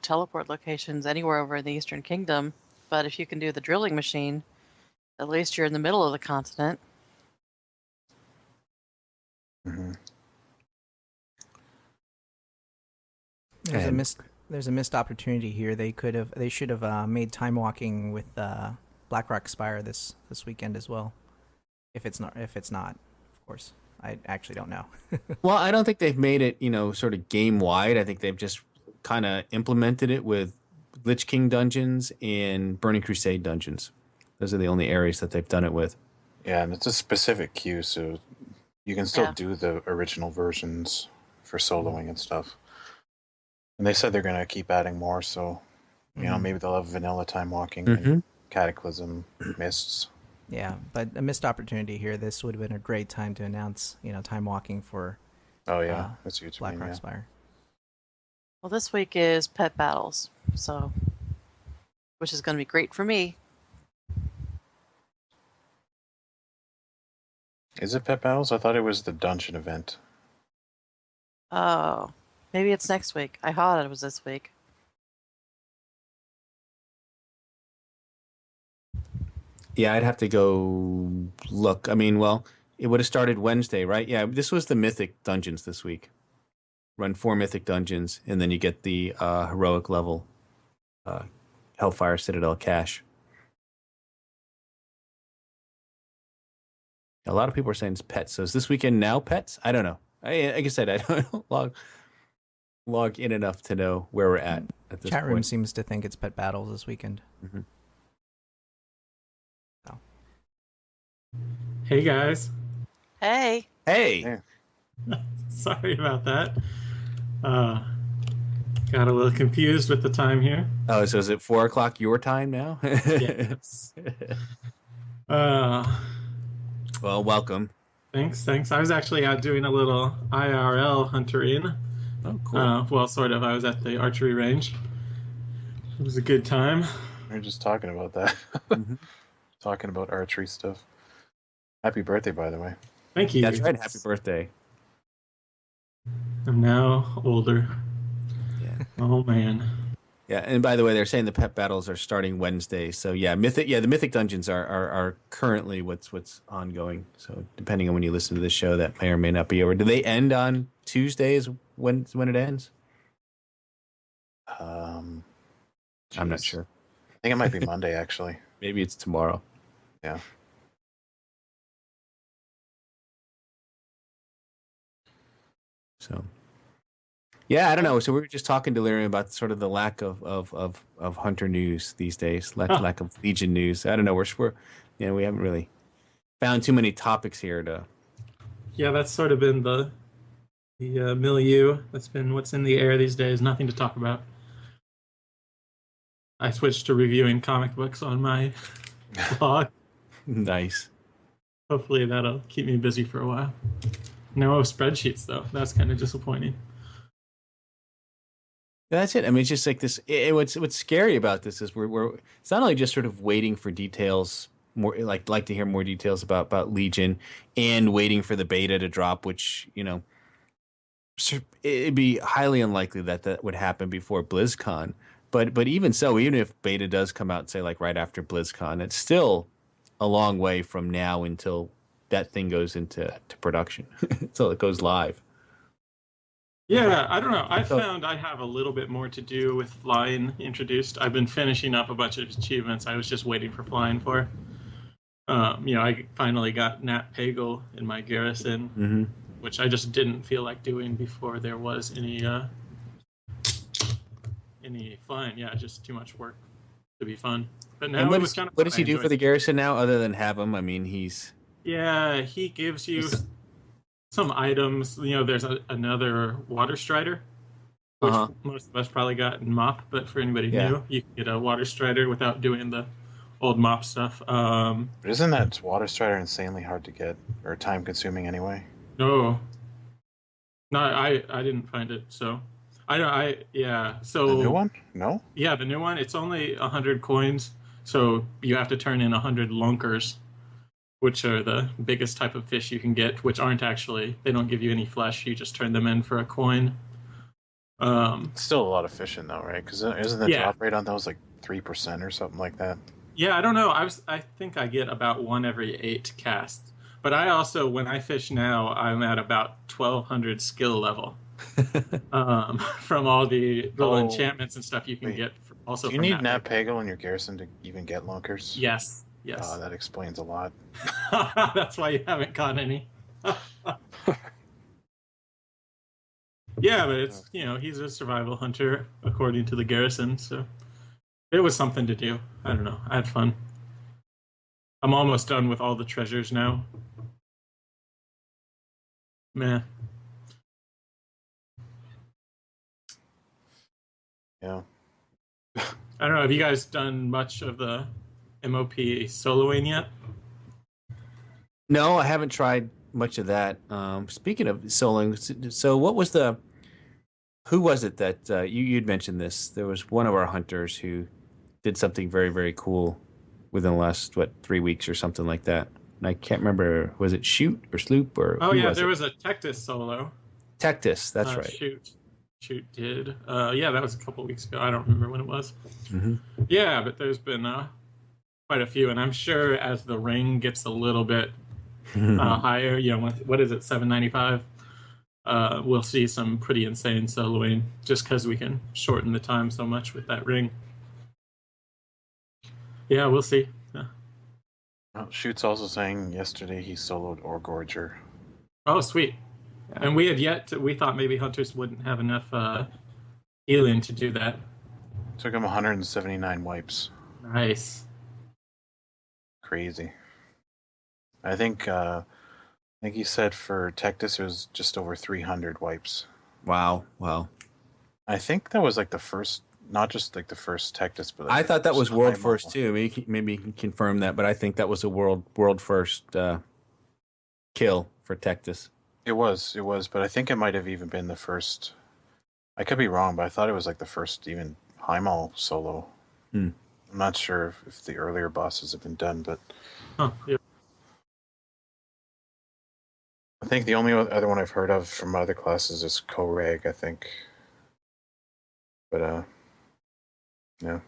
teleport locations anywhere over in the Eastern Kingdom. But if you can do the drilling machine, at least you're in the middle of the continent. mhm. There's a missed opportunity here. They should have made time walking with Blackrock Spire this weekend as well. If it's not, of course, I actually don't know. Well, I don't think they've made it, sort of game wide. I think they've just kind of implemented it with Lich King dungeons and Burning Crusade dungeons. Those are the only areas that they've done it with. Yeah, and it's a specific queue, so you can still Yeah. do the original versions for soloing and stuff. And they said they're gonna keep adding more, so maybe they'll have vanilla time walking, and Cataclysm, Mists. Yeah, but a missed opportunity here. This would have been a great time to announce, time walking for Oh yeah, that's huge. Blackrock Spire. Well, this week is pet battles, so which is going to be great for me. Is it Pet Battles? I thought it was the dungeon event. Oh, maybe it's next week. I thought it was this week. Yeah, I'd have to go look. I mean, well, it would have started Wednesday, right? Yeah, this was the Mythic dungeons this week. Run 4 Mythic dungeons, and then you get the heroic level Hellfire Citadel cache. A lot of people are saying it's pets. So is this weekend now pets? I don't know. Like I said, I don't log in enough to know where we're at this Chat room point. seems to think it's pet battles this weekend. Mhm. Hey guys, Hey, Hey, sorry about that. Got a little confused with the time here. oh, so is it 4:00 your time now? Yes. Well, welcome. Thanks. I was actually out doing a little IRL huntering. Oh, cool. Well, sort of. I was at the archery range. It was a good time. We were just talking about that. Mhm. Talking about archery stuff. Happy birthday, by the way. Thank you. That's right. Happy birthday. I'm now older. Yeah. Oh man. Yeah, and by the way, they're saying the pet battles are starting Wednesday. So yeah, the Mythic dungeons are currently what's ongoing. So depending on when you listen to this show, that may or may not be over. Do they end on Tuesdays when it ends? I'm not Jeez. sure. I think it might be Monday, actually. Maybe it's tomorrow. Yeah. So yeah, I don't know. So we were just talking to Lyrian about sort of the lack of Hunter news these days, lack of Legion news. I don't know. We're we haven't really found too many topics here to. Yeah, that's sort of been the milieu. That's been what's in the air these days. Nothing to talk about. I switched to reviewing comic books on my blog. Nice. Hopefully that'll keep me busy for a while. No spreadsheets though. That's kind of disappointing. That's it. I mean, it's just like this. What's scary about this is we're it's not only just sort of waiting for details, more like to hear more details about Legion, and waiting for the beta to drop, which it'd be highly unlikely that would happen before BlizzCon. But even so, even if beta does come out, say like right after BlizzCon, it's still a long way from now until that thing goes into production, so it goes live. Yeah, I don't know. I So- found I have a little bit more to do with flying introduced. I've been finishing up a bunch of achievements I was just waiting for flying for. I finally got Natpagle in my garrison, which I just didn't feel like doing before there was any flying. Yeah, just too much work to be fun. But now And it was kind of what fun. does he I do for enjoyed the it. garrison now, other than have him? I mean, he's Yeah, he gives you some items. There's another water strider, which most of us probably got in mop. But for anybody new, you can get a water strider without doing the old mop stuff. But isn't that water strider insanely hard to get or time consuming anyway? No, I didn't find it. So So The new one? No. Yeah, the new one. It's only 100 coins, so you have to turn in 100 lunkers, which are the biggest type of fish you can get, which aren't actually, they don't give you any flesh. You just turn them in for a coin. It's still a lot of fishing though, right? Because isn't the drop rate on those like 3% or something like that? Yeah, I don't know. I think I get about 1 every 8 casts. But I also, when I fish now, I'm at about 1200 skill level. From all the little enchantments and stuff you can get. Also, do you need Natpagle in your garrison to even get lunkers? Yes. That explains a lot. That's why you haven't caught any. Yeah, but it's he's a survival hunter according to the garrison, so it was something to do. I don't know. I had fun. I'm almost done with all the treasures now. Man. Yeah. I don't know. Have you guys done much of the MOP soloing yet? No, I haven't tried much of that. Speaking of soloing, so what was who was it that you'd mentioned this? There was one of our hunters who did something very, very cool within the last 3 weeks or something like that. And I can't remember. Was it Shoot or Sloop or? Oh yeah, there was a Tectus solo. Tectus, that's right. Shoot did. Yeah, that was a couple weeks ago. I don't remember when it was. Yeah, but there's been quite a few, and I'm sure as the ring gets a little bit higher, what is it, 795? We'll see some pretty insane soloing just because we can shorten the time so much with that ring. Yeah, we'll see. Yeah. Shoot's also saying yesterday he soloed Orgorger. Oh, sweet. And we thought maybe hunters wouldn't have enough healing to do that. Took him 179 wipes. Nice. Crazy. I think he said for Tectus it was just over 300 wipes. Wow. I think that was like the first, not just like the first Tectus, but I thought that was world first too. Maybe you can confirm that, but I think that was a world first kill for Tectus. It was, but I think it might have even been the first. I could be wrong, but I thought it was like the first even Heimal solo. I'm not sure if the earlier bosses have been done, but Yeah. I think the only other one I've heard of from other classes is Korag, I think. But yeah.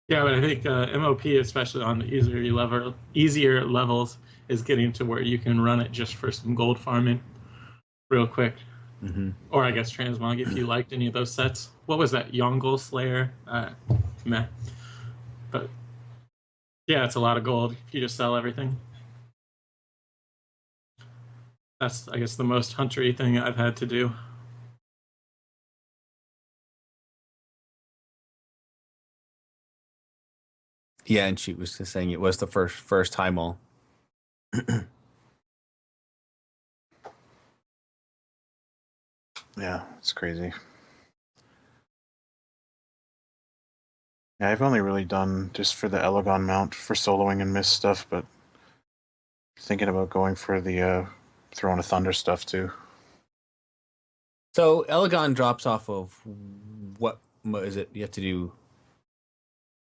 Yeah, but I think MOP, especially on the easier levels, is getting to where you can run it just for some gold farming real quick. Or I guess Transmog, if you liked any of those sets. What was that? Yongle Slayer? Meh. But yeah, it's a lot of gold if you just sell everything. That's, I guess, the most huntery thing I've had to do. Yeah, and she was just saying it was the first Heimal. Yeah, it's crazy. Yeah, I've only really done just for the Elegon mount for soloing and mist stuff, but thinking about going for the Throne of Thunder stuff too. So Elegon drops off of what is it? You have to do.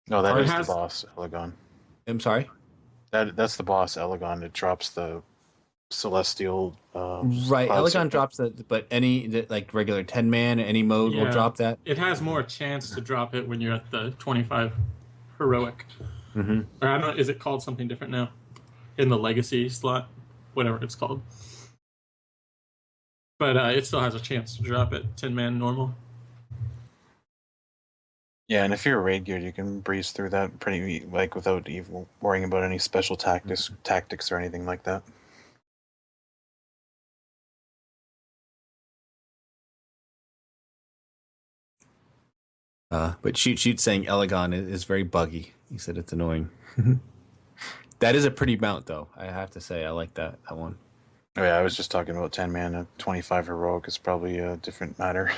No, that is the boss, Elegon. I'm sorry. That's the boss, Elegon. It drops the celestial. Right, Elegon drops that, but any like regular 10-man, any mode will drop that. It has more chance to drop it when you're at the 25 heroic. Mm-hmm. Or I don't know, is it called something different now? In the legacy slot, whatever it's called. But it still has a chance to drop at 10-man normal. Yeah, and if you're raid geared, you can breeze through that pretty like without even worrying about any special tactics or anything like that. But shoot saying Elegon is very buggy. He said it's annoying. That is a pretty mount, though. I have to say, I like that one. Oh yeah, I was just talking about 10 mana, 25 heroic is probably a different matter.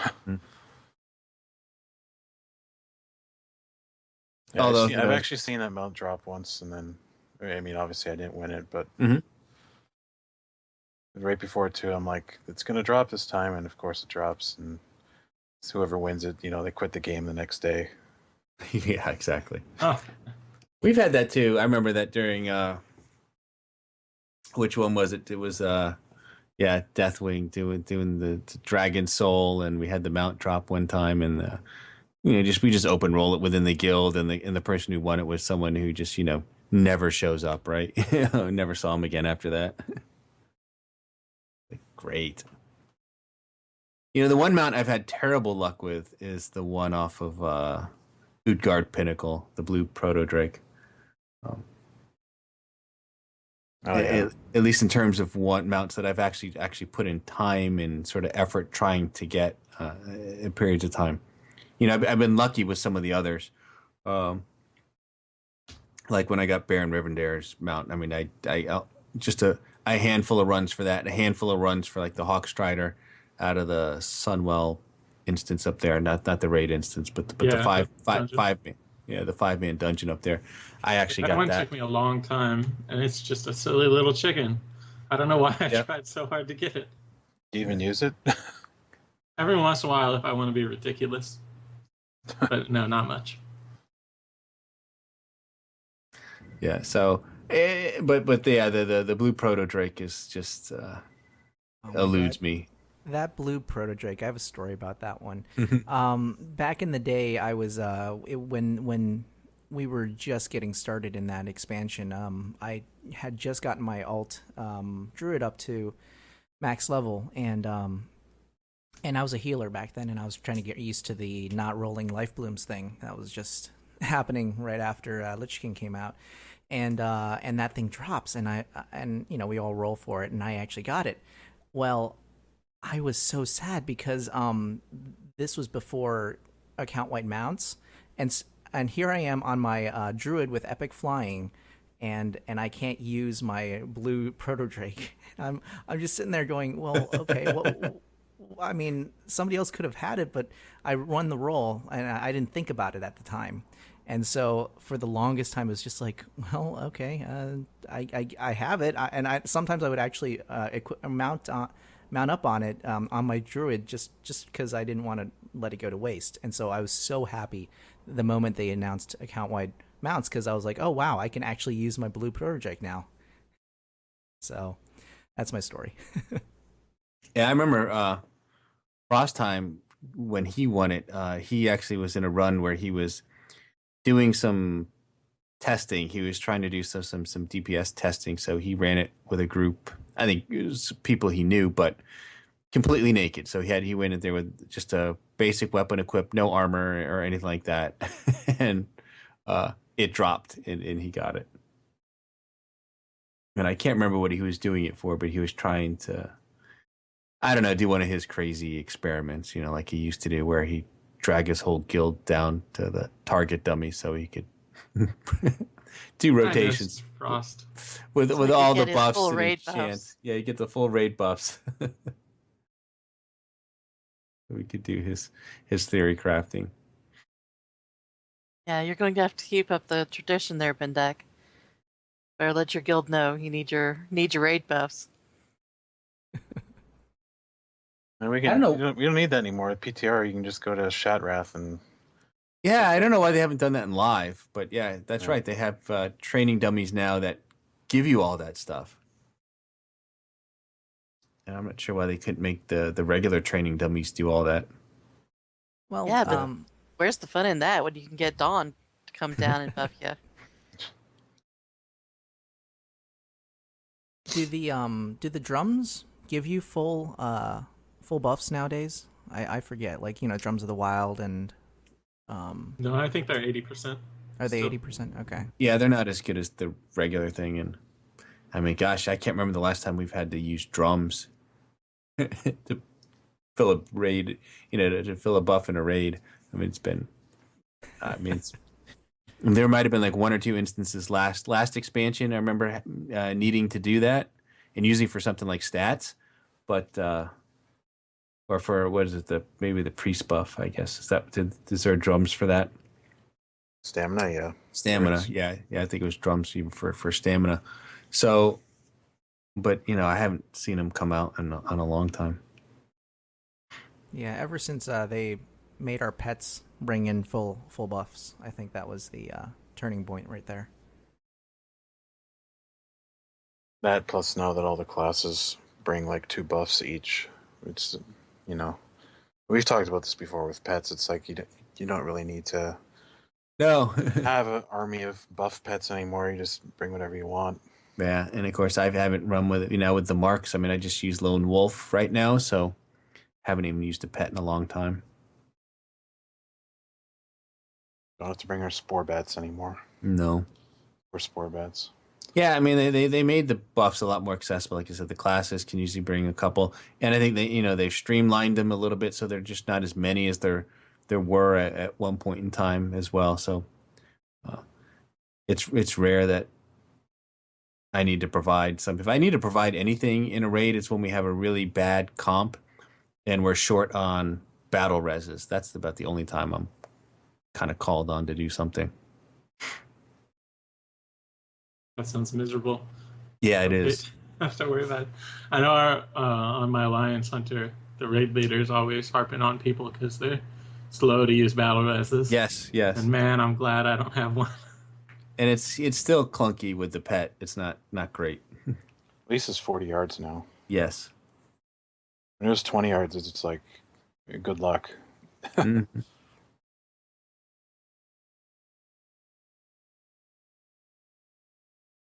Yeah, Although I've actually seen that mount drop once, and then I mean, obviously I didn't win it, but right before it too, I'm like, it's gonna drop this time, and of course it drops, and it's whoever wins it, they quit the game the next day. Yeah, exactly. Oh. We've had that too. I remember that during which one was it? It was Deathwing doing the Dragon Soul, and we had the mount drop one time, and we just open roll it within the guild, and the person who won it was someone who just never shows up, right? Never saw him again after that. Great. The one mount I've had terrible luck with is the one off of Utgard Pinnacle, the blue Proto Drake. At least in terms of one mounts that I've actually put in time and sort of effort trying to get in periods of time. I've been lucky with some of the others. Like when I got Baron Rivendare's mount, I mean, I just a handful of runs for that, a handful of runs for like the Hawkstrider out of the Sunwell instance up there, not the raid instance, but the five man, the 5-man dungeon up there. I actually got that. That one took me a long time, and it's just a silly little chicken. I don't know why I tried so hard to get it. Do you even use it? Every once in a while, if I want to be ridiculous, but no, not much. Yeah. So, but the blue Proto Drake is just eludes me. That blue Proto Drake, I have a story about that one. Back in the day, I was when we were just getting started in that expansion. I had just gotten my alt druid up to max level, and I was a healer back then, and I was trying to get used to the not rolling life blooms thing that was just happening right after Lich King came out, and that thing drops, and we all roll for it, and I actually got it. Well, I was so sad because this was before account wide mounts, and here I am on my druid with epic flying, and I can't use my blue Proto Drake. I'm just sitting there going, well, okay, well, I mean, somebody else could have had it, but I won the roll, and I didn't think about it at the time. And so for the longest time, it was just like, well, okay, I have it, and sometimes I would actually mount up on it on my druid just because I didn't want to let it go to waste. And so I was so happy the moment they announced account-wide mounts, because I was like, oh wow, I can actually use my blue Proto Drake now. So that's my story. Yeah, I remember Frostheim, when he won it, he actually was in a run where he was doing some testing. He was trying to do some DPS testing, so he ran it with a group. I think it was people he knew, but completely naked. So he went in there with just a basic weapon equipped, no armor or anything like that, and it dropped, and he got it. And I can't remember what he was doing it for, but he was trying to, I don't know, do one of his crazy experiments, like he used to do, where he drag his whole guild down to the target dummy so he could do rotations. Frost. With So all the get his buffs full and raid chance. buffs. Yeah, you get the full raid buffs. We could do his theory crafting. Yeah, you're going to have to keep up the tradition there, Bendek. Better let your guild know you need your raid buffs. And we I don't know. We don't need that anymore. With PTR, you can just go to Shatrath and. Yeah, I don't know why they haven't done that in live, but yeah, that's Yeah. right. They have training dummies now that give you all that stuff. And I'm not sure why they couldn't make the regular training dummies do all that. Well, Yeah, but where's the fun in that when you can get Dawn to come down and buff you. Do the drums give you full buffs nowadays? I forget, like, Drums of the Wild and No, I think they're 80%. are they Still. 80%? Okay. Yeah, they're not as good as the regular thing. And I mean, gosh, I can't remember the last time we've had to use drums to fill a raid, to fill a buff in a raid. I mean, there might have been like one or two instances last expansion. I remember needing to do that, and usually for something like stats, but or for what is it? Maybe the priest buff, I guess. Is there drums for that? Stamina, yeah. Stamina, yeah. I think it was drums even for stamina. So, but I haven't seen them come out in a long time. Yeah, ever since they made our pets bring in full buffs, I think that was the turning point right there. That plus now that all the classes bring like 2 buffs each, it's we've talked about this before with pets. It's like you don't really need to No. have an army of buff pets anymore. You just bring whatever you want. Yeah, and of course I haven't run with it, with the marks. I mean, I just use Lone Wolf right now, so haven't even used a pet in a long time. Don't have to bring our spore bats anymore. No. Or spore bats. Yeah, I mean they made the buffs a lot more accessible. Like I said, the classes can usually bring a couple, and I think they've streamlined them a little bit, so they're just not as many as there were at one point in time as well. So it's rare that I need to provide some. If I need to provide anything in a raid, it's when we have a really bad comp and we're short on battle reses. That's about the only time I'm kind of called on to do something. That sounds miserable. Yeah, it is. I have to worry about it. I know on my Alliance Hunter, the raid leader's always harping on people because they're slow to use battle reses. Yes. And man, I'm glad I don't have one. And it's still clunky with the pet. It's not great. At least it's 40 yards now. Yes. When it was 20 yards, it's like, good luck. Mhm.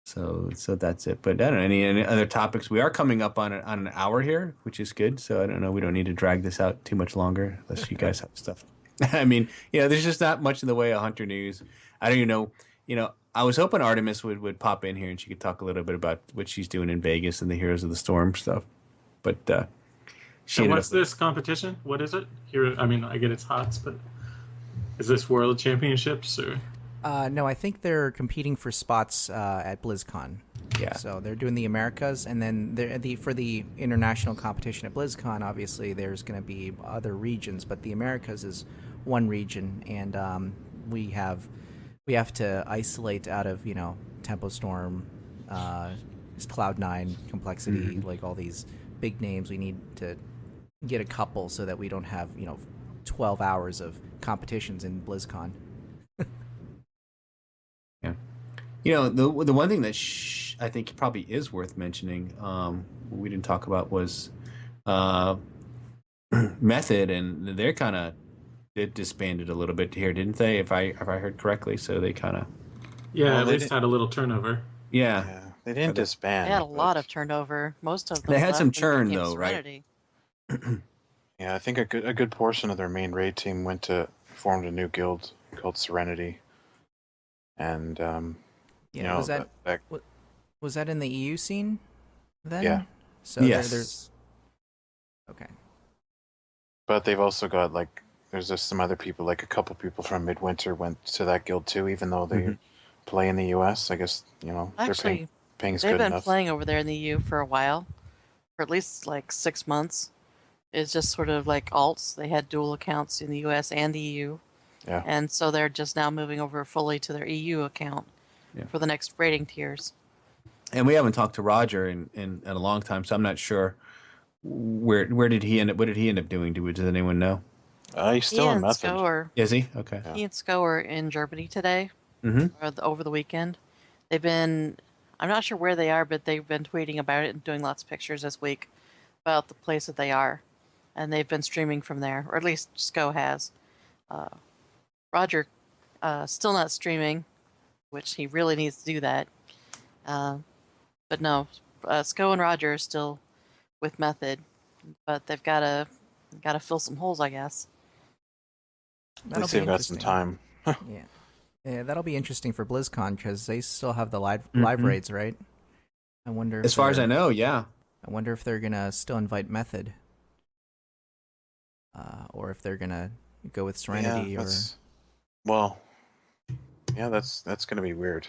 So that's it. But I don't know any other topics. We are coming up on an hour here, which is good. So I don't know. We don't need to drag this out too much longer, unless you guys have stuff. I mean, there's just not much in the way of Hunter news. I don't even know. I was hoping Artemis would pop in here and she could talk a little bit about what she's doing in Vegas and the Heroes of the Storm stuff. But So what's this competition? What is it? Here, I mean, I get it's HOTS, but is this World Championships or? No, I think they're competing for spots at BlizzCon. Yeah. So they're doing the Americas, and then for the international competition at BlizzCon, obviously there's going to be other regions, but the Americas is one region, and we have to isolate out of Tempo Storm, Cloud9, Complexity, like all these big names. We need to get a couple so that we don't have 12 hours of competitions in BlizzCon. Yeah. The one thing that I think probably is worth mentioning, we didn't talk about was Method, and they're kind of disbanded a little bit here, didn't they? If I heard correctly, so they kind of At least had a little turnover. Yeah, they didn't disband. They had a lot of turnover. Most of them. They had some left and churn, became though, right? Serenity. Yeah, I think a good portion of their main raid team formed a new guild called Serenity, and was that in the EU scene then? Yeah. So yes. there's okay. But they've also got there's just some other people, like a couple people from Midwinter went to that guild too, even though they play in the US. I guess Actually, they're paying's they've good been enough. playing over there in the EU for a while, for at least 6 months. It's just sort of like alts. They had dual accounts in the US and the EU. Yeah. And so they're just now moving over fully to their EU account for the next rating tiers. And we haven't talked to Roger in a long time, so I'm not sure where did he end up. What did he end up doing? Does anyone know? He's still in Method. Is he? Okay. Yeah. He and Sko are in Germany today, Mm-hmm. or over the weekend. They've been, I'm not sure where they are, but they've been tweeting about it and doing lots of pictures this week about the place that they are. And they've been streaming from there, or at least Sko has. Roger still not streaming, which he really needs to do that. But no, Sco and Roger are still with Method, but they've gotta fill some holes, I guess. At least they've got some time. Yeah. Yeah, that'll be interesting for BlizzCon because they still have the live raids, right? I wonder. As far as I know, yeah. I wonder if they're gonna still invite Method, or if they're gonna go with Serenity. Yeah, or well, yeah, that's gonna be weird.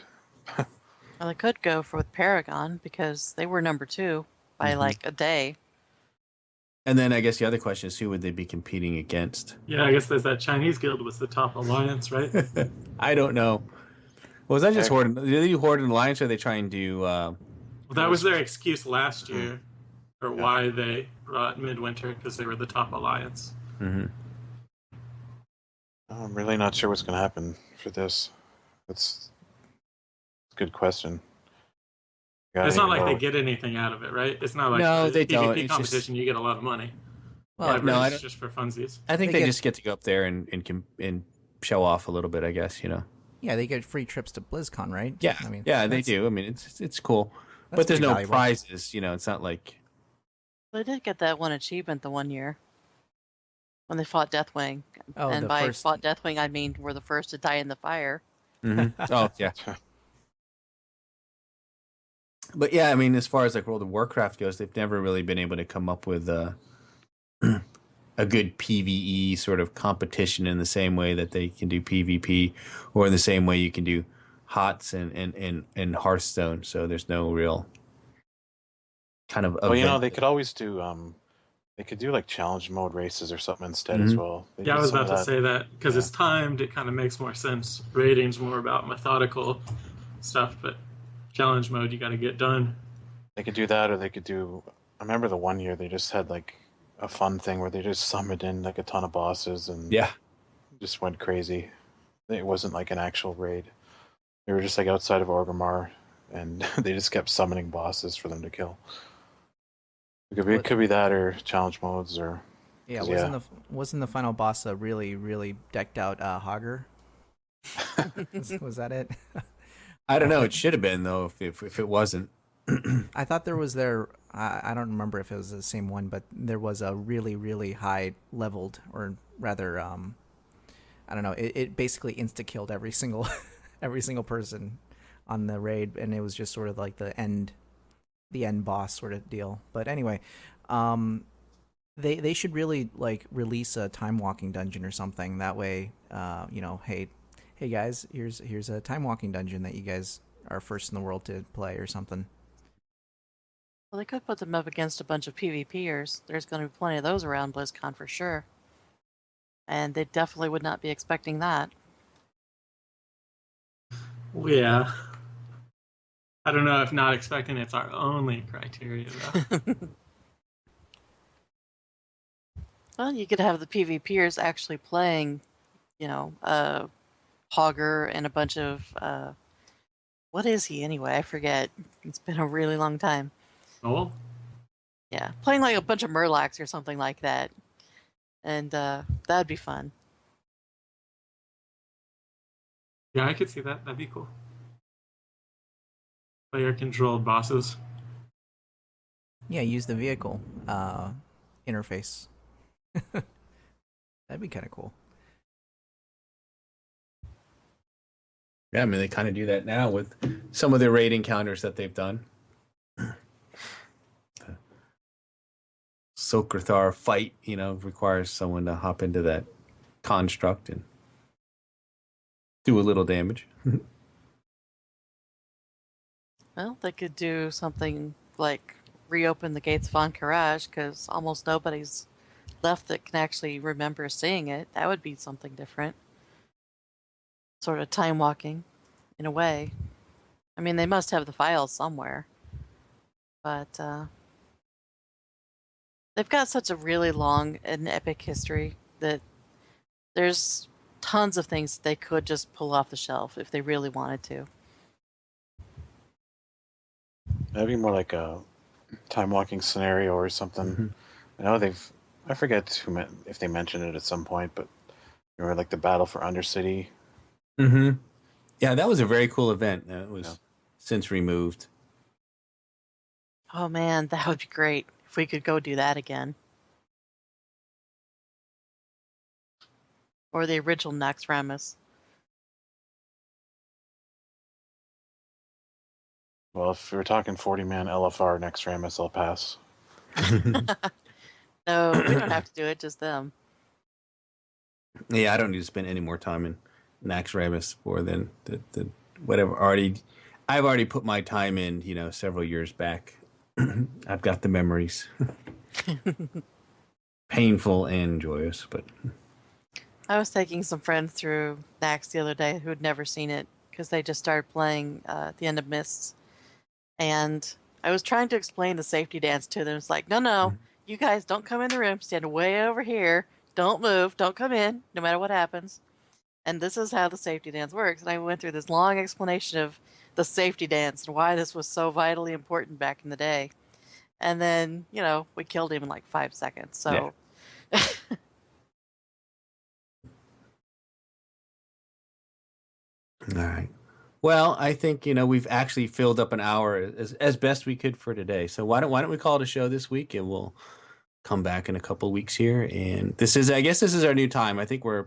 Well, they could go for with Paragon because they were number 2 by like a day. And then I guess the other question is, who would they be competing against? Yeah, I guess there's that Chinese guild was the top alliance, right? I don't know. Was that just Horde? Did they do Horde and Alliance, or they try and do? Well, that was their excuse last year for why they brought Midwinter, because they were the top alliance. Mm-hmm. I'm really not sure what's going to happen for this. That's a good question. It's not like they get anything out of it, right? It's not like No, they PvP don't. It's competition. just... You get a lot of money. well, no, it's just for funsies. I think They they get- just get to go up there and show off a little bit. I guess yeah, they get free trips to BlizzCon, right? Yeah, I mean, they that's- do. I mean, it's cool, that's but there's pretty no valuable. prizes. It's not like. They did get that one achievement the one year when they fought Deathwing. Oh, And the by first. fought Deathwing, I mean we're the first to die in the fire. Oh yeah. But yeah, I mean, as far as like World of Warcraft goes, they've never really been able to come up with a good PvE sort of competition in the same way that they can do PvP, or in the same way you can do HOTS and Hearthstone. So there's no real kind of. Well, event. they could always do. They could do like challenge mode races or something instead as well. They Yeah, I did was some about of to say that because Yeah. it's timed. It kind of makes more sense. Rating's more about methodical stuff, but challenge mode you got to get done. They could do that, or they could do. I remember the one year they just had like a fun thing where they just summoned in like a ton of bosses and Yeah. just went crazy. It wasn't like an actual raid. They were just like outside of Orgrimmar, and they just kept summoning bosses for them to kill. It could be that, or challenge modes, or Yeah, Yeah. wasn't the final boss a really decked out Hogger? was that it? I don't know. It should have been though, if it wasn't. I thought there was I don't remember if it was the same one, but there was a really high leveled, or rather, I don't know. It basically insta killed every single person on the raid, and it was just sort of like the end boss sort of deal. But anyway, they should really like release a time walking dungeon or something. That way, hey guys, here's a time walking dungeon that you guys are first in the world to play or something. Well, they could put them up against a bunch of PvPers. There's going to be plenty of those around BlizzCon for sure. And they definitely would not be expecting that. Yeah. I don't know if not expecting it's our only criteria, though. Well, you could have the PvPers actually playing, Hogger and a bunch of, what is he anyway? I forget. It's been a really long time. Oh, Yeah, playing like a bunch of Murlocs or something like that. And that'd be fun. yeah, I could see that. That'd be cool. Player-controlled bosses. Yeah, use the vehicle interface. That'd be kind of cool. Yeah, I mean, they kind of do that now with some of their raid encounters that they've done. Sokrthar fight, requires someone to hop into that construct and do a little damage. Well, they could do something like reopen the gates of Ahn'Qiraj, because almost nobody's left that can actually remember seeing it. That would be something different. Sort of time walking, in a way. I mean, they must have the files somewhere. But they've got such a really long and epic history that there's tons of things they could just pull off the shelf if they really wanted to. that'd be more like a time walking scenario or something. I know I forget if they mentioned it at some point, but like the battle for Undercity, Mm-hmm. Yeah, that was a very cool event. It was since removed. Oh man, that would be great if we could go do that again. Or the original Naxxramas. Well, if we're talking 40-man LFR next Ramus, I'll pass. No, we don't have to do it, just them. Yeah, I don't need to spend any more time in Naxxramas more than the whatever I've already put my time in, several years back. I've got the memories. Painful and joyous, but I was taking some friends through Nax the other day who had never seen it because they just started playing at the end of Mists. And I was trying to explain the safety dance to them. It's like, no, you guys don't come in the room. Stand way over here. Don't move. Don't come in, no matter what happens. And this is how the safety dance works. And I went through this long explanation of the safety dance and why this was so vitally important back in the day. And then, we killed him in like 5 seconds. So. Yeah. All right. Well, I think we've actually filled up an hour as best we could for today. So why don't we call it a show this week, and we'll come back in a couple of weeks here. And I guess this is our new time. I think we're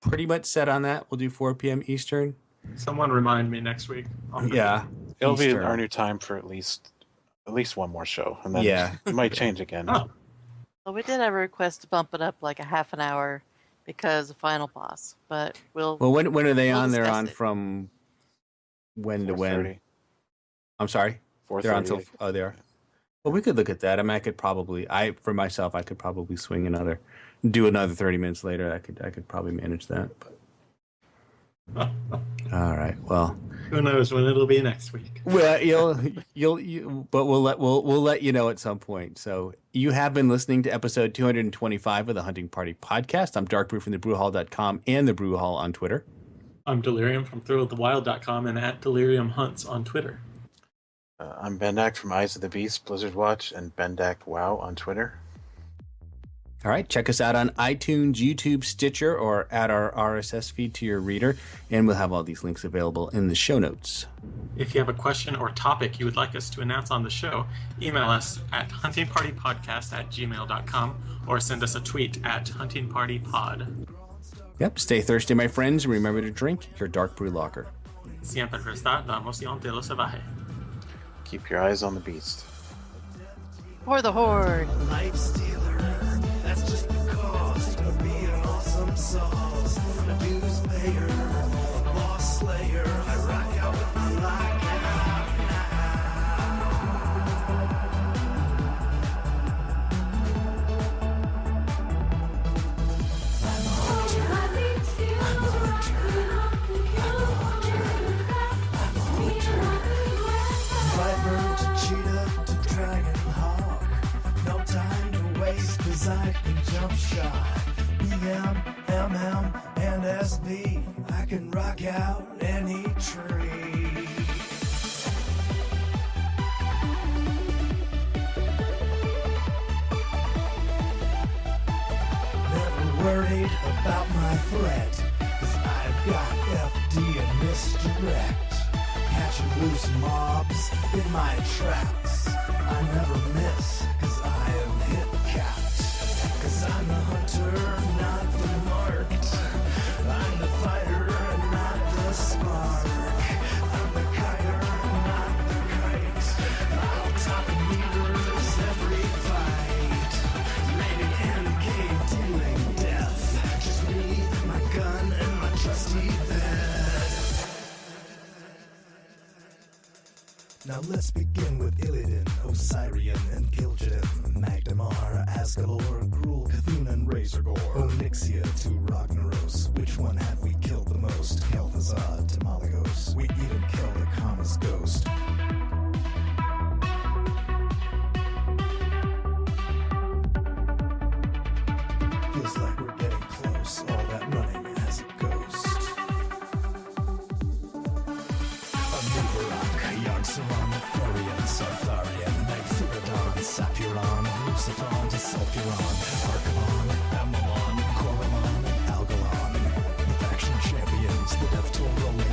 pretty much set on that. We'll do 4 p.m. Eastern. Someone remind me next week. Yeah, it'll Eastern. be our new time for at least one more show, and then it might change again. Oh. Well, we did have a request to bump it up like a half an hour because of Final Boss, but we'll. Well, when are they on? They're on it. From when to when? 4:30. I'm sorry. 4:30. They're on till they are. Well, we could look at that. I mean, I could probably for myself, I could probably do another 30 minutes later. I could probably manage that. But all right. Well, who knows when it'll be next week? Well, but we'll let you know at some point. So you have been listening to episode 225 of the Hunting Party podcast. I'm Dark Brew from thebrewhall.com and the Brew Hall on Twitter. I'm Delirium from thrillofthewild.com and at Delirium Hunts on Twitter. I'm Bendak from Eyes of the Beast, Blizzard Watch, and Bendak Wow on Twitter. All right, check us out on iTunes, YouTube, Stitcher, or add our RSS feed to your reader, and we'll have all these links available in the show notes. If you have a question or topic you would like us to announce on the show, email us at huntingpartypodcast@gmail.com or send us a tweet at huntingpartypod. Yep, stay thirsty, my friends, and remember to drink your dark brew lager. Siempre está la emoción de lo salvaje. Keep your eyes on the beast. For the Horde. Life stealer, that's just the cost of being awesome sauce. A dues payer, a boss slayer, I rock out with my lockout I'm a hunter, I'm a hunter, I'm a hunter, I'm a hunter. Vibrant to cheetah to dragon hawk. No time to waste, cause I can jump shot. BM, MM, and SB. I can rock out any tree. Never worried about my threat, cause I've got FD and misdirect. Catching loose mobs in my traps. I never miss, cause I am hit capped. Cause I'm the hunter, not the marked. I'm the fighter, not the spark. I'm the kiter, not the kite. I'll top meters every fight. Raiding and cave dealing death. Just me, my gun, and my trusty bed. Now let's begin with Illidan, Osirian, and Gil'jadan, Magdamar, Asgalor, Gruul, Cthulhu, and Razorgore, Onyxia to Ragnaros. Which one have we killed the most? Kel'Thuzad to Malygos. We even killed a Kama's ghost. Feels like we're getting close, all that running has a ghost. Anubarak, Yogg-Saron, Thorian, Sartharian, Nycthuradon, Sapuron, Lucifer to Sulfuron, Archon, Amalon, Coromon, Algalon. The faction champions, the death toll rolling